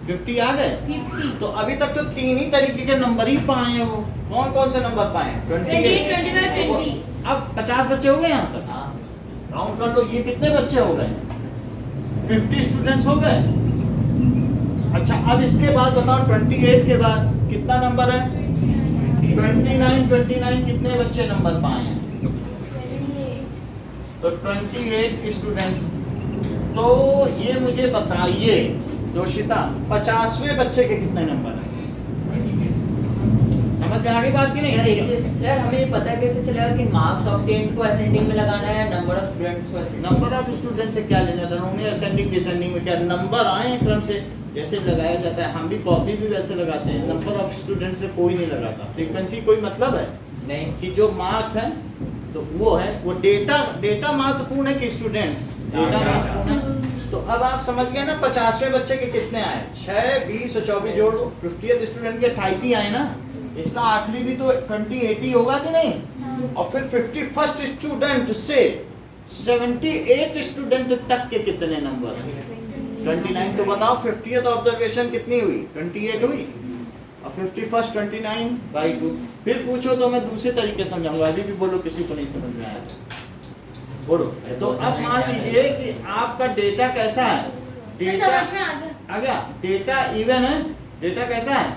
50 आ गए। 50 तो अभी तक तो 3 ही तरीके के नंबर ही पाए हैं वो। कौन कौन से नंबर पाए? 28 25 20 अब 50 बच्चे हो गए यहाँ तक, हाँ। काउंट कर लो ये कितने बच्चे हो गए? 50 स्टूडेंट्स हो गए। अच्छा अब इसके बाद बताओ 28 के बाद कितना नंबर है? 29 कितने बच्चे नंबर पाए हैं? तो 28 स्टूडेंट्स। तो ये मुझे बताइए जोशिता, 50वें बच्चे के कितने नंबर हैं? समझ में आ गई बात की सर नहीं? सर हमें पता कैसे चलेगा कि मार्क्स ऑब्टेन्ड को असेंडिंग में लगाना है, नंबर ऑफ स्टूडेंट्स को असेंडिंग? नंबर ऑफ स्टूडेंट से क्या लेना था? उन्हें असेंडिंग डिसेंडिंग में क्या नंबर आए हैं क्रम से? जैसे लगाया जाता है, हम भी कॉपी भी वैसे लगाते हैं, नंबर ऑफ स्टूडेंट से कोई नहीं लगाता। फ्रीक्वेंसी कोई मतलब है नहीं कि जो मार्क्स हैं तो वो है, वो डेटा महत्वपूर्ण है कि स्टूडेंट्स डेटा महत्वपूर्ण है। तो अब आप समझ गए ना 50वें बच्चे के कितने आए, 6, 20 और 24 जोड़ दो, 50th स्टूडेंट के 28 ही आए ना, इसका आखिरी भी तो 2080 होगा कि नहीं? और फिर 51st स्टूडेंट से 78 स्टूडेंट तक के कितने नंबर हैं? 29। तो बताओ 50th ऑब्जर्वेशन कितनी हुई? 28 हुई, और 51st 29/2। फिर पूछो तो मैं दूसरे तरीके समझाऊंगा, अभी भी बोलो किसी को नहीं समझ में आया बोलो। तो अब मान लीजिए कि आपका डेटा कैसा है, डेटा समझ में आ गया। आ गया, डेटा इवन है, डेटा कैसा है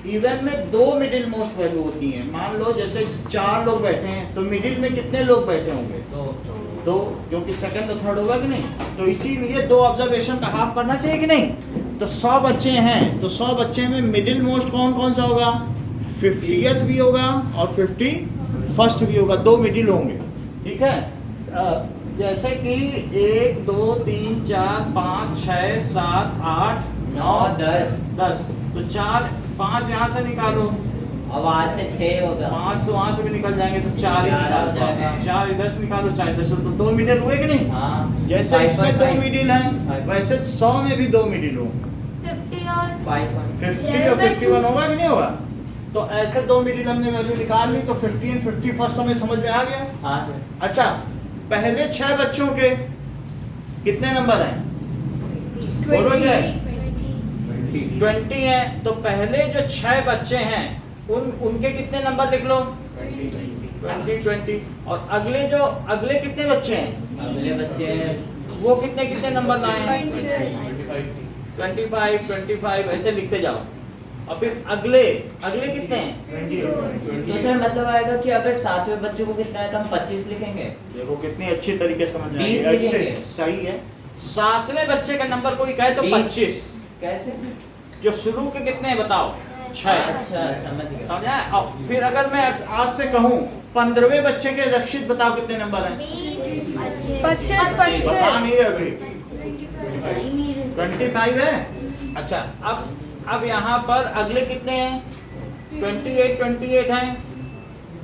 इवन में 2 मिडिल मोस्ट वैल्यू होती हैं। मान लो जैसे 4 लोग बैठे हैं तो मिडिल में कितने लोग बैठे होंगे? 2, क्योंकि सेकंड और थर्ड होगा कि नहीं? तो इसीलिए 2 ऑब्जर्वेशन का हाफ करना चाहिए कि नहीं? तो 100 बच्चे हैं तो 100 बच्चे में मिडिल मोस्ट कौन कौन सा होगा? 50th भी होगा और 51st भी होगा, 2 मिडिल होंगे। ठीक है, जैसे कि 1 2 3 4 5 6 7 8 9 10। तो 4 5 यहाँ से निकालो, अब वहाँ से 6 होगा, 5 तो वहाँ से भी निकल जाएंगे, तो 4 ही 11 हो जाएगा। 4 इधर से निकालो, 4 इधर से, तो 2 मिडिल हुए कि नहीं? हाँ जैसे इसमें 2 मिडिल हैं 5. वैसे 100 में भी 2 मिडिल हो, 50 और 50 और 51 होगा कि नहीं होगा? तो ऐसे 2 मिडिल हमने वैल्यू निकाल ली, तो 50 और 51st हमें समझ में आ गया। हाँ सर। अच्छा, पहले 6 बच्चों के कितने नंबर हैं? बोलो जय। 20 है, तो पहले जो 6 बच्चे हैं उनके कितने नंबर लिख लो? 20। और अगले कितने बच्चे हैं? अगले बच्चे वो कितने नंबर लाए हैं? 25 ऐसे लिखते जाओ। और फिर अगले कितने हैं? तो सर मतलब आएगा कि अगर 7वें बच्चों को कितना है तो हम 25 लिखेंगे। देखो कितनी अच्छी तरीके से समझ में आई। 20 ऐसे लिखेंगे। सही है। 7वें बच्चे का नंबर कोई कहे तो 20। 25। कैसे? जो शुरू के कितने हैं बताओ? 6। अच्छा समझ गया। समझा? और फिर अगर मैं आपसे कहूँ 15वें बच्चे के रक्षित बताओ कितने नंबर हैं? 25 बता नहीं रहे अभी। नहीं, नहीं रहे। 25 है। अच्छा, अब यहाँ पर अगले कितने हैं? 28 हैं।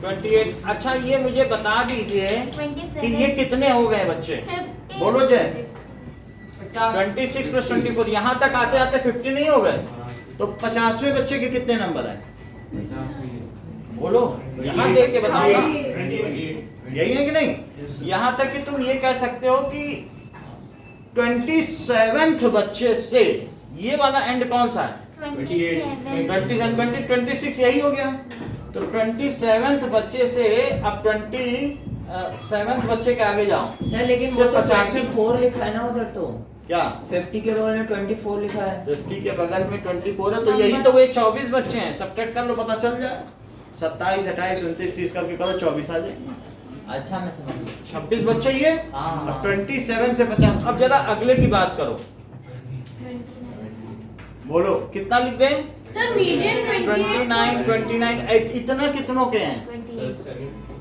28। अच्छा, ये मुझे बता दीजिए कि ये कितने हो गए बच्चे? बोलो जय। 26 + 24, यहाँ तक आते आते 50 नहीं हो गए? तो 50वें बच्चे के कितने नंबर हैं? बोलो, यहाँ देख के बताओ ना। यही है कि नहीं? यहाँ तक कि तुम ये कह सकते हो कि 27th बच्चे से ये वाला एंड कौन सा है? 26 यही हो गया। तो 27th बच्चे से अब 27th बच्चे के आगे जाओ। सर लेकिन वो तो 50 24 लिखा है ना उधर, तो क्या 50 के रोल में 24 लिखा है। 50 के बगल में 24 है, तो यही तो वो 24 बच्चे हैं। सब्ट्रैक्ट कर लो, पता चल जाए। 27 28 29 30 करके करो, 24 आ जाएंगे। अच्छा मैं समझ गया। 26 बच्चे ये। हाँ। अब 27 से 50। अब जरा अगले की बात करो, बोलो कितना लिख दें? सर मीडियन 29 इतना कितनों के हैं?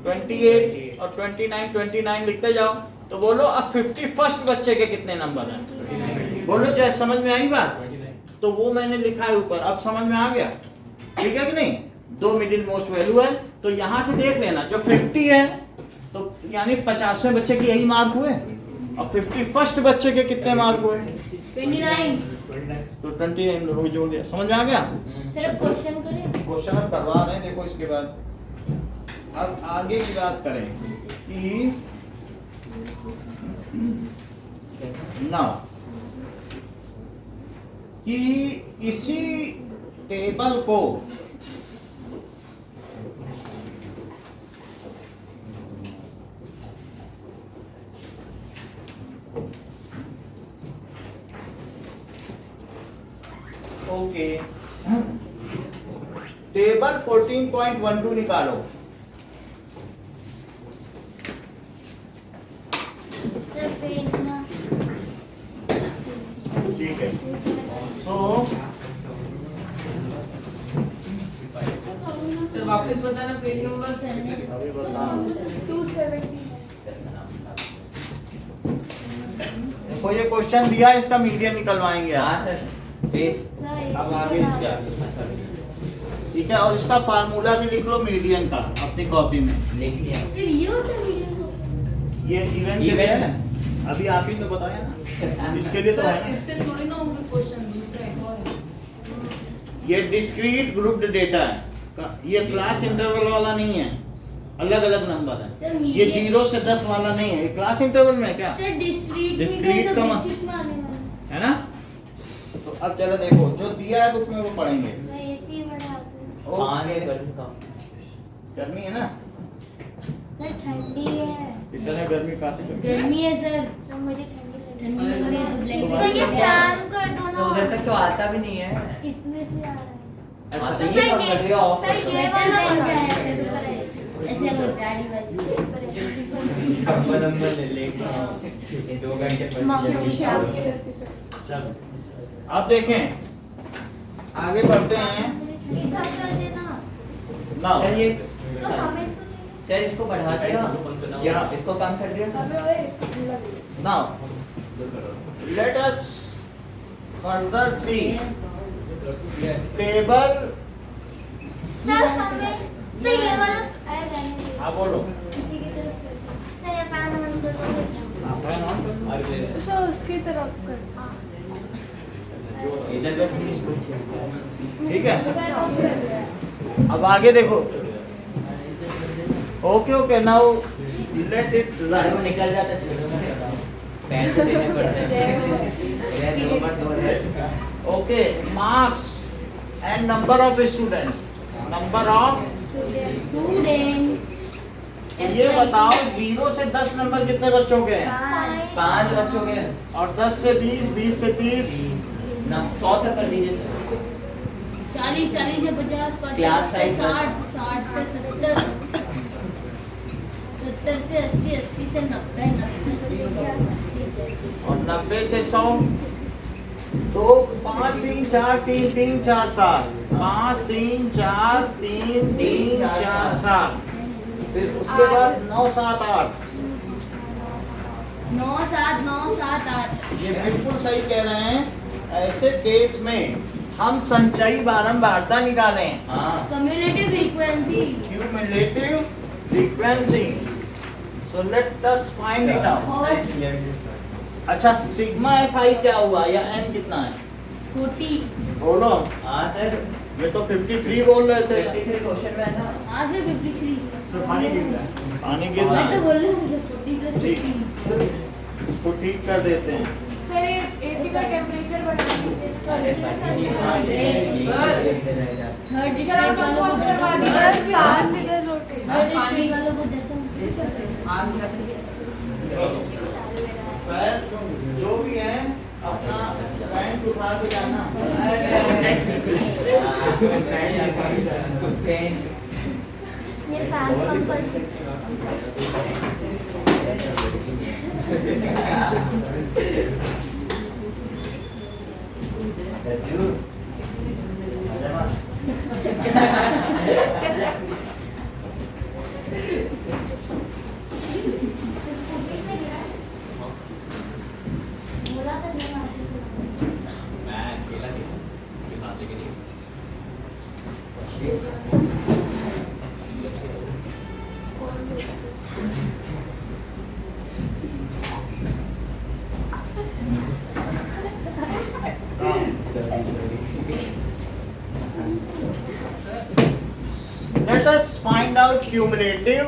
28 और 29 लिखते जाओ। तो बोलो अब 51st बच्चे के कितने नंबर हैं? बोलो जय, समझ में आई बात? तो वो मैंने लिखा है ऊपर, अब समझ में आ गया? ठीक है कि नहीं? 2 मिडिल मोस्ट वैल्यू है, तो यहाँ से देख लेना जो 50 है तो यानी 50वें बच्चे के यही मार्क हुए, और 51st बच्चे के कितने मार्क हुए? 29। तो 29 लोग जोड़ दिया। समझ में आ गया? सर अब क्वेश्चन करें। क्वेश्चन अब करवा रहे हैं, देखो इसके बाद अब आगे की बात करें कि ना कि इसी टेबल को ओके टेबल 14.12 निकालो। ठीक है, सो सर वापस बताना पेज नंबर। अभी बताओ। 270। देखो ये क्वेश्चन दिया, इसका मीडियन निकलवाएंगे आप। हाँ सर। पेज सर अब आगे इसके आगे अच्छा ठीक है। और इसका फार्मूला भी लिख लो मीडियन का अपनी कॉपी में। लिख लिया। सर ये होता है मीडियम। ये इवेंट के लिए है, अभी आप ही तो बताया ना, इसके लिए तो सर है ना। इससे थोड़ी ना होंगे क्वेश्चन, दूसरा एक और है। ये डिस्क्रीट ग्रुप्ड डेटा है, ये क्लास इंटरवल वाला नहीं है, अलग अलग नंबर है। सर ये 0 से 10 वाला नहीं है, ये क्लास इंटरवल में है क्या, सर डिस्क्रीट Discrete का मा- बेसिक में आने वाला है ना। तो अब चलो देखो जो दिया है बुक में वो पढ़ेंगे। सर एसी बढ़ा दो। ओके, गर्मी का गर्मी है ना, सर ठंडी है। इधर है गर्मी, काफी गर्मी। गर्मी है सर, तो मुझे ठंडी लग रही ठंडी लग रही है तो ब्लैंकेट सुबह सर ये के फैन कर दो तो उधर ना। तक तो आता भी नहीं है। इसमें से आ रहा है। अच्छा तो तो ये सर कम कर दिया ऑफ सर कर ये दो। वाला बन बन गया गया है है। ऐसे वो गाड़ी वाली। छप्पन नंबर ले लेगा 2 घंटे चलो अब देखें, आगे बढ़ते हैं। इधर कर देना। नाउ सर ये तो हमें तो चाहिए। सर इसको बढ़ा दिया क्या? इसको कम कर दिया sir. Now let us further see table. Sir हमें सर ये वाला आया रहने दीजिए। हाँ बोलो। किसी की तरफ सर ये फैन ऑन कर दो। सर उसकी तरफ कर। इधर का प्लीज पूछिए। ठीक है, अब आगे देखो। Okay okay, now let it अरे वो रन। निकल जाता चलो मत बताओ। पैसे देने पड़ते हैं। ये 2 बार 2 okay, marks and number of students, number of. Students ये बताओ 0 से 10 नंबर कितने बच्चों के हैं, 5 बच्चों के और 10 से 20, 20 से 30। ना 100 तक कर दीजिए सर। 40 40 से 50 Class 50 से size 60 60 से 70 70 से 80 80 से 90 90 से 100 और 90 से 100। तो 5 3 4 3 3 4 7, 5 3 4 3 3 4 7, फिर उसके बाद 9 7 8। 9 7 9 7 8। ये बिल्कुल सही कह रहे हैं। ऐसे केस में हम संचयी बारंबारता निकालें, हाँ cumulative frequency. Cumulative frequency. So let us find it out. और अच्छा, सिग्मा FI क्या हुआ या n कितना है 40 बोलो। हाँ सर ये तो 53 बोल रहे थे। 53 क्वेश्चन में है ना। आज से 53। पानी गिर रहा मैं तो है, बोल रहा हूँ 40 प्लस ठीक। 50। उसको ठीक कर देते हैं। सर ये एसी का टेम्परेचर बढ़ा दीजिए। अरे बढ़िया नहीं सर। थर्ड सर आप स्ट्रीट वालों को देता हूँ। सर फैन इधर रोटेट। थर्ड स्ट्रीट वालों को देता हूँ। पैर जो भी है अपना पैंट उठा के जाना। ये फैन कम कर दो। स्कूटी से गिरा है। बोला था नहीं आती थी। Let us find out cumulative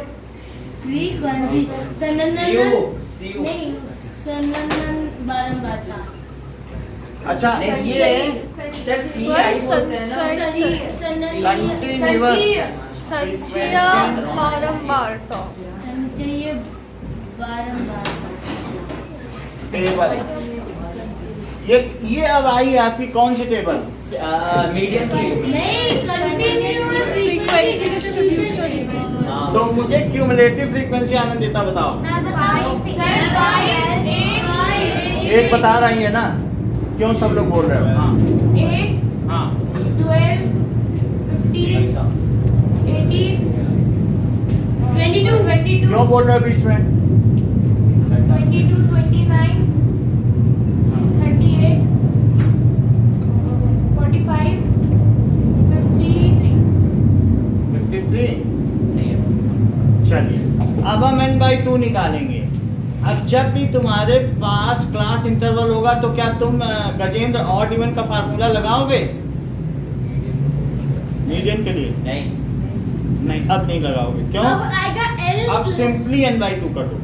frequency सननन CU नहीं सननन बारंबारता। अच्छा नहीं, ये सर CI बोलते हैं ना। कंटिन्यूअस संचय बारंबारता। संचय बारंबारता। टेबल। ये अब आई आपकी कौन सी टेबल? मीडियम की नहीं कंटिन्यूअस फ्रीक्वेंसी डिस्ट्रीब्यूशन। तो मुझे क्यूमुलेटिव फ्रीक्वेंसी आनंदिता बताओ। मैं बताऊं। एक बता रही है ना, क्यों सब लोग बोल रहे हो? हाँ 8 हाँ 12 15 अच्छा 18 22 22 क्यों बोल रहे हो बीच में? 22 29 38 अब हम n/2 निकालेंगे। अब जब भी तुम्हारे पास क्लास इंटरवल होगा तो क्या तुम गजेंद्र ऑड इवन का फार्मूला लगाओगे मीडियन के लिए? नहीं, अब नहीं लगाओगे। क्यों? अब आएगा L अब सिंपली n/2 कर दो।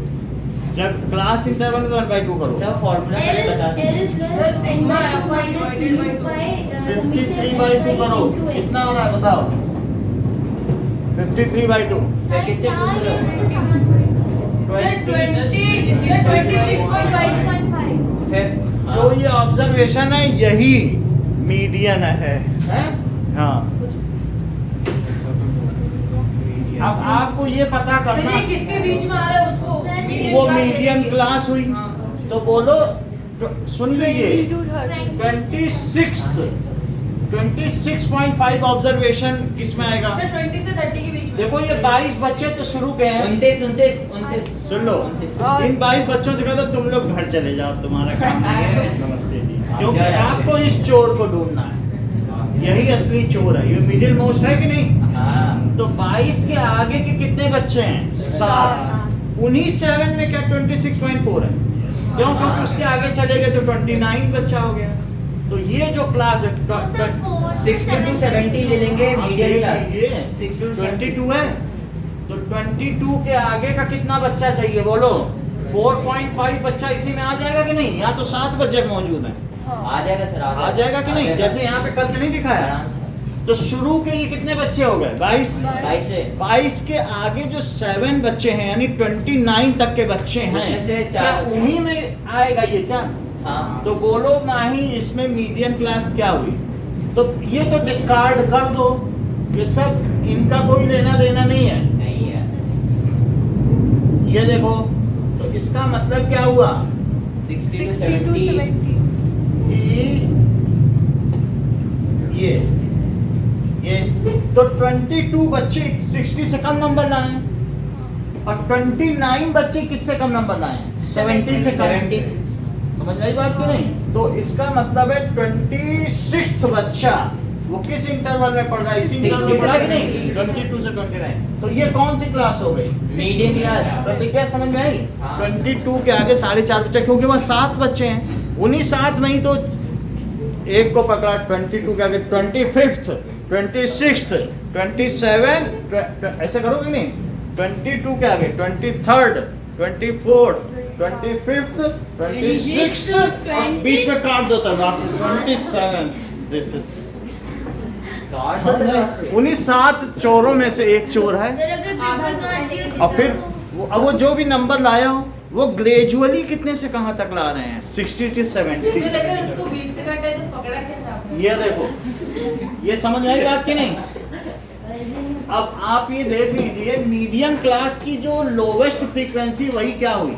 जब क्लास इंटरवल है तो n/2 करो। सर फॉर्मूला L बता L दीजिए। Plus sigma n/2 minus divided by u two. by 53/2 करो। कितना हो रहा है बताओ? 53/2। सर किससे पूछ रहे हो? सर 26.5 फिफ्थ जो ये ऑब्जर्वेशन है यही मीडियन है। हैं? हाँ, अब आपको ये पता सर करना ये किसके बीच में आ रहा है उसको सर, median वो class मीडियम लेंगे। क्लास हुई हाँ। तो बोलो सुन लीजिए 26.5 ऑब्जर्वेशन किसमें आएगा? सर 20 से 30 के बीच में। देखो ये 22 बच्चे तो शुरू के हैं। 29 सुन लो, इन 22 बच्चों से कहता तुम लोग घर चले जाओ, तुम्हारा काम नहीं है। नमस्ते जी, क्योंकि आपको इस चोर को ढूंढना है, यही असली चोर है। ये मिडिल मोस्ट है कि नहीं? हाँ। तो 22 के आगे के कितने बच्चे हैं? 7। उन्हीं 7 में क्या 26.4 है? क्यों? क्योंकि उसके आगे चले गए तो 29 बच्चा हो गया। तो ये जो क्लास है 60 to 70 ले लेंगे आप मीडियम देख क्लास। लीजिए, 6 to 22 है तो 22 के आगे का कितना बच्चा चाहिए बोलो? 4.5 बच्चा इसी में आ जाएगा कि नहीं? यहाँ तो 7 बच्चे मौजूद हैं। आ जाएगा सर, आ जाएगा कि नहीं? जैसे यहाँ पे कल नहीं दिखाया। आराम से। तो शुरू के ये कितने बच्चे हो गए? 22। 22 से 22 के आगे जो 7 बच्चे हैं यानी 29 तक के बच्चे हैं, उसमें से क्या 4 उन्हीं में आएगा ये क्या? हाँ। तो बोलो माही इसमें मीडियम क्लास क्या हुई? तो ये तो डिस्कार्ड कर दो, ये सब इनका कोई लेना देना नहीं है। सही है। ये देखो, तो इसका मतलब क्या हुआ 60 to 70 कि ये तो 22 बच्चे 60 से कम नंबर लाए हैं और 29 बच्चे किससे कम नंबर लाए हैं? 70 से कम। 70 समझ आई बात कि नहीं? तो इसका मतलब है 26th बच्चा वो किस इंटरवल में पढ़ रहा है? इसी इंटरवल में पढ़ा कि नहीं? 22 से 29। तो ये कौन सी क्लास हो गई? Medium class. प्रतिक्रिया समझ में आई? हाँ। 22 के आगे 4.5 बच्चे, क्योंकि वहाँ 7 बच्चे हैं। उन्हीं 7 में ही तो एक को पकड़ा 22 के आगे 25th, 26th, 27 ऐसे करोगे नहीं? 22 के आगे 23rd, 24th, 25th, 26th और बीच में काट दो तब 27। दिस इज उन्हीं 7 चोरों में से एक चोर है। सर अगर पेपर काट दिया तो और फिर अब वो जो भी नंबर लाया हो वो ग्रेजुअली कितने से कहाँ तक ला रहे हैं? 60 to 70। सर अगर इसको बीच से काटा है तो पकड़ा कैसे आपने? ये देखो, ये समझ आई बात कि नहीं? अब आप ये देख लीजिए मीडियम क्लास की जो लोवेस्ट फ्रीक्वेंसी वही क्या हुई?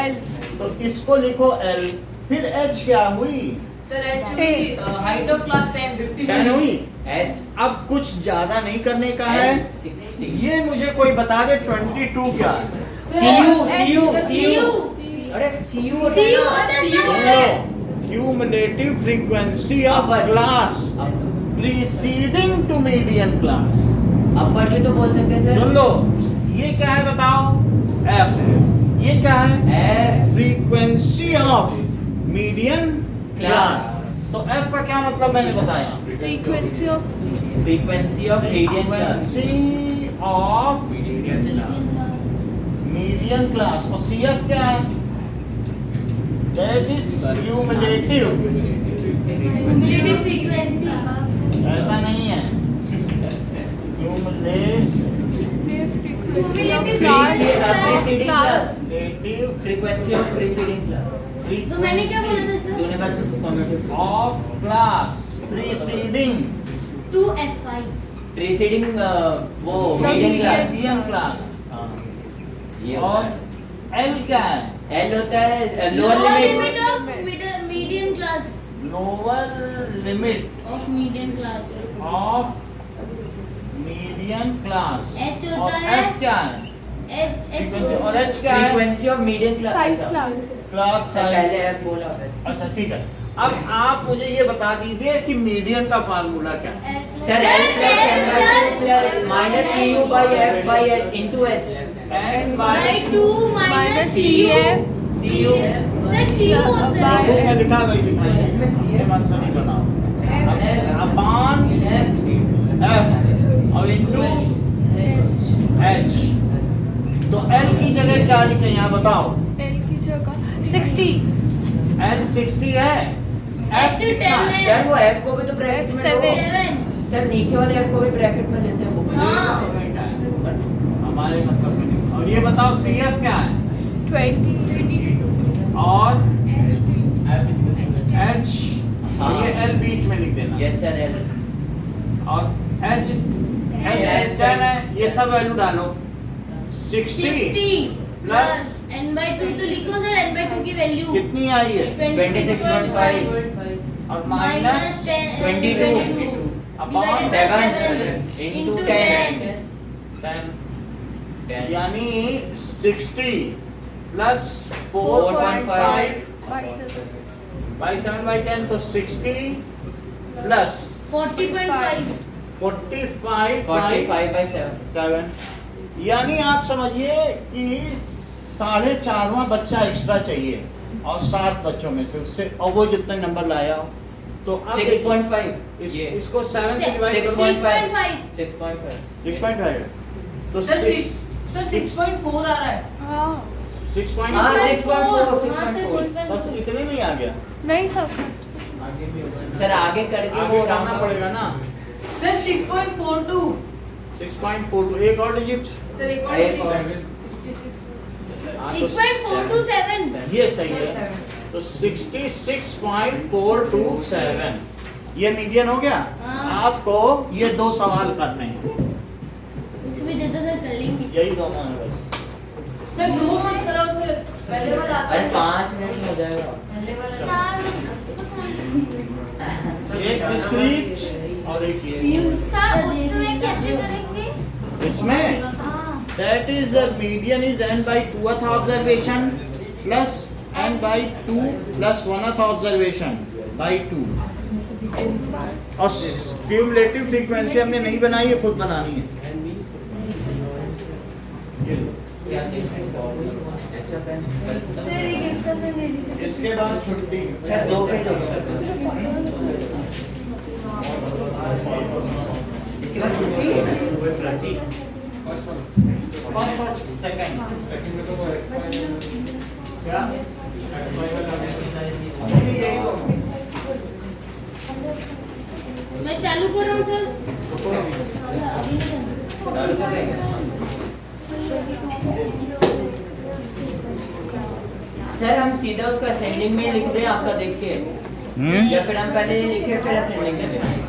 L। तो इसको लिखो L, फिर H क्या हुई? Sir actually height of class 10 50 10 हुई। H अब कुछ ज्यादा नहीं करने का है, 60 ये मुझे कोई बता दे 22 क्या? CU अरे CU होता है CU ना? होता है CU ना? Cumulative frequency of Upper। Class preceding to medium class. Upper भी तो बोल सकते हैं सर। सुन लो, ये क्या है बताओ? F। ये क्या है? F frequency of medium class. Class। तो F का क्या मतलब मैंने बताया? Frequency of frequency of medium class. Frequency of medium class. और CF क्या है? That is cumulative. Cumulative frequency. ऐसा नहीं है, cumulative preceding class. Cumulative frequency of preceding class. तो मैंने क्या बोला था सर? तूने बस commutative of class preceding to F5। Preceding वो मीडियम क्लास। Medium class. ये और L क्या है? L होता है lower lower limit limit of medium class lower limit of medium class. Of medium class. H होता और है F क्या है? फ्रीक्वेंसी। और H क्या है? Frequency of medium class. Size class class पहले साइज। F बोला है। अच्छा ठीक है, अब आप मुझे ये बता दीजिए कि मीडियन का फार्मूला क्या है? Sir L plus N by 2 plus minus CU by F by H into H. N by by 2 minus CU sir CU होता है बुक में लिखा वही लिखा है, ये मत नहीं बनाओ। अपॉन F और इनटू H। तो L की जगह क्या लिखे यहाँ बताओ? L की जगह 60 L 60 है, F F कितना 10 है? है। सर वो F को भी तो ब्रैकेट में लो। 7 सर नीचे वाले F को भी ब्रैकेट में लेते हैं बुक में। हाँ। हमारे मतलब में नहीं। और ये बताओ CF क्या है? 20 और H और ये L बीच में लिख देना। Yes sir L। और H 10 है, ये सब वैल्यू डालो। 60 प्लस n by 2 तो लिखो सर n by 2 की वैल्यू कितनी आई है? 26.5 और माइनस 22 अपॉन 7 into 10 10 यानी 60 प्लस 4.5 बाई 7 बाई 10 तो 60 प्लस 40.5 45 45 बाई by 7। 7 यानी आप समझिए कि 4.5वां बच्चा एक्स्ट्रा चाहिए और 7 बच्चों में से उससे और वो जितने नंबर लाया हो तो अब 6.5 ये इसको 7 से डिवाइड करो 6.5 6.5 तो सर 6 6.4 आ रहा है। हाँ 6.4 हाँ, 6.4 बस इतने में ही आ गया। नहीं सब आगे भी हो सकता है। सर आगे करके आगे वो करना पड़ेगा ना। सर 6.42 6.42 एक और डिजिट सर एक और एक और। 6.427 ये सही है तो 66.427 ये मीडियन हो गया। हाँ। आपको ये 2 सवाल करने हैं, कुछ भी दे दो सर कर लेंगे यही दोनों है बस। सर 2 मत कराओ सर, पहले वाला आता अरे है। 5 मिनट में हो जाएगा। पहले वाला एक डिस्क्रीट और एक ये सर उसमें कैसे करेंगे? इसमें हाँ that is the median is n by 2th observation plus n by 2 plus 1th observation by 2 और cumulative frequency हमने नहीं बनाई है, खुद बनानी है। ये लो। क्या देखते हैं? अच्छा पेन सर एक एक्स्ट्रा पेन दे दीजिए इसके बाद छुट्टी। सर 2 पेज हो गया। इसके बाद छुट्टी फर्स्ट और सेकंड क्या अभी यही दो मैं चालू कर रहा हूँ सर अभी नहीं चालू कर रहे हैं। सर हम सीधा उसको असेंडिंग में लिख दें आपका देख के, या फिर हम पहले ये लिखे फिर असेंडिंग में लिखें?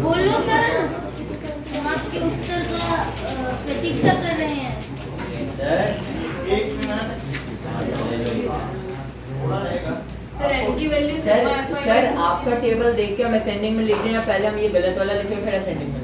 बोलो सर हम आपके उत्तर का प्रतीक्षा कर रहे हैं सर एक मिनट थोड़ा रहेगा। सर n की वैल्यू सर आपका टेबल देख के हम असेंडिंग में लिख दें या पहले हम ये गलत वाला लिखें फिर असेंडिंग में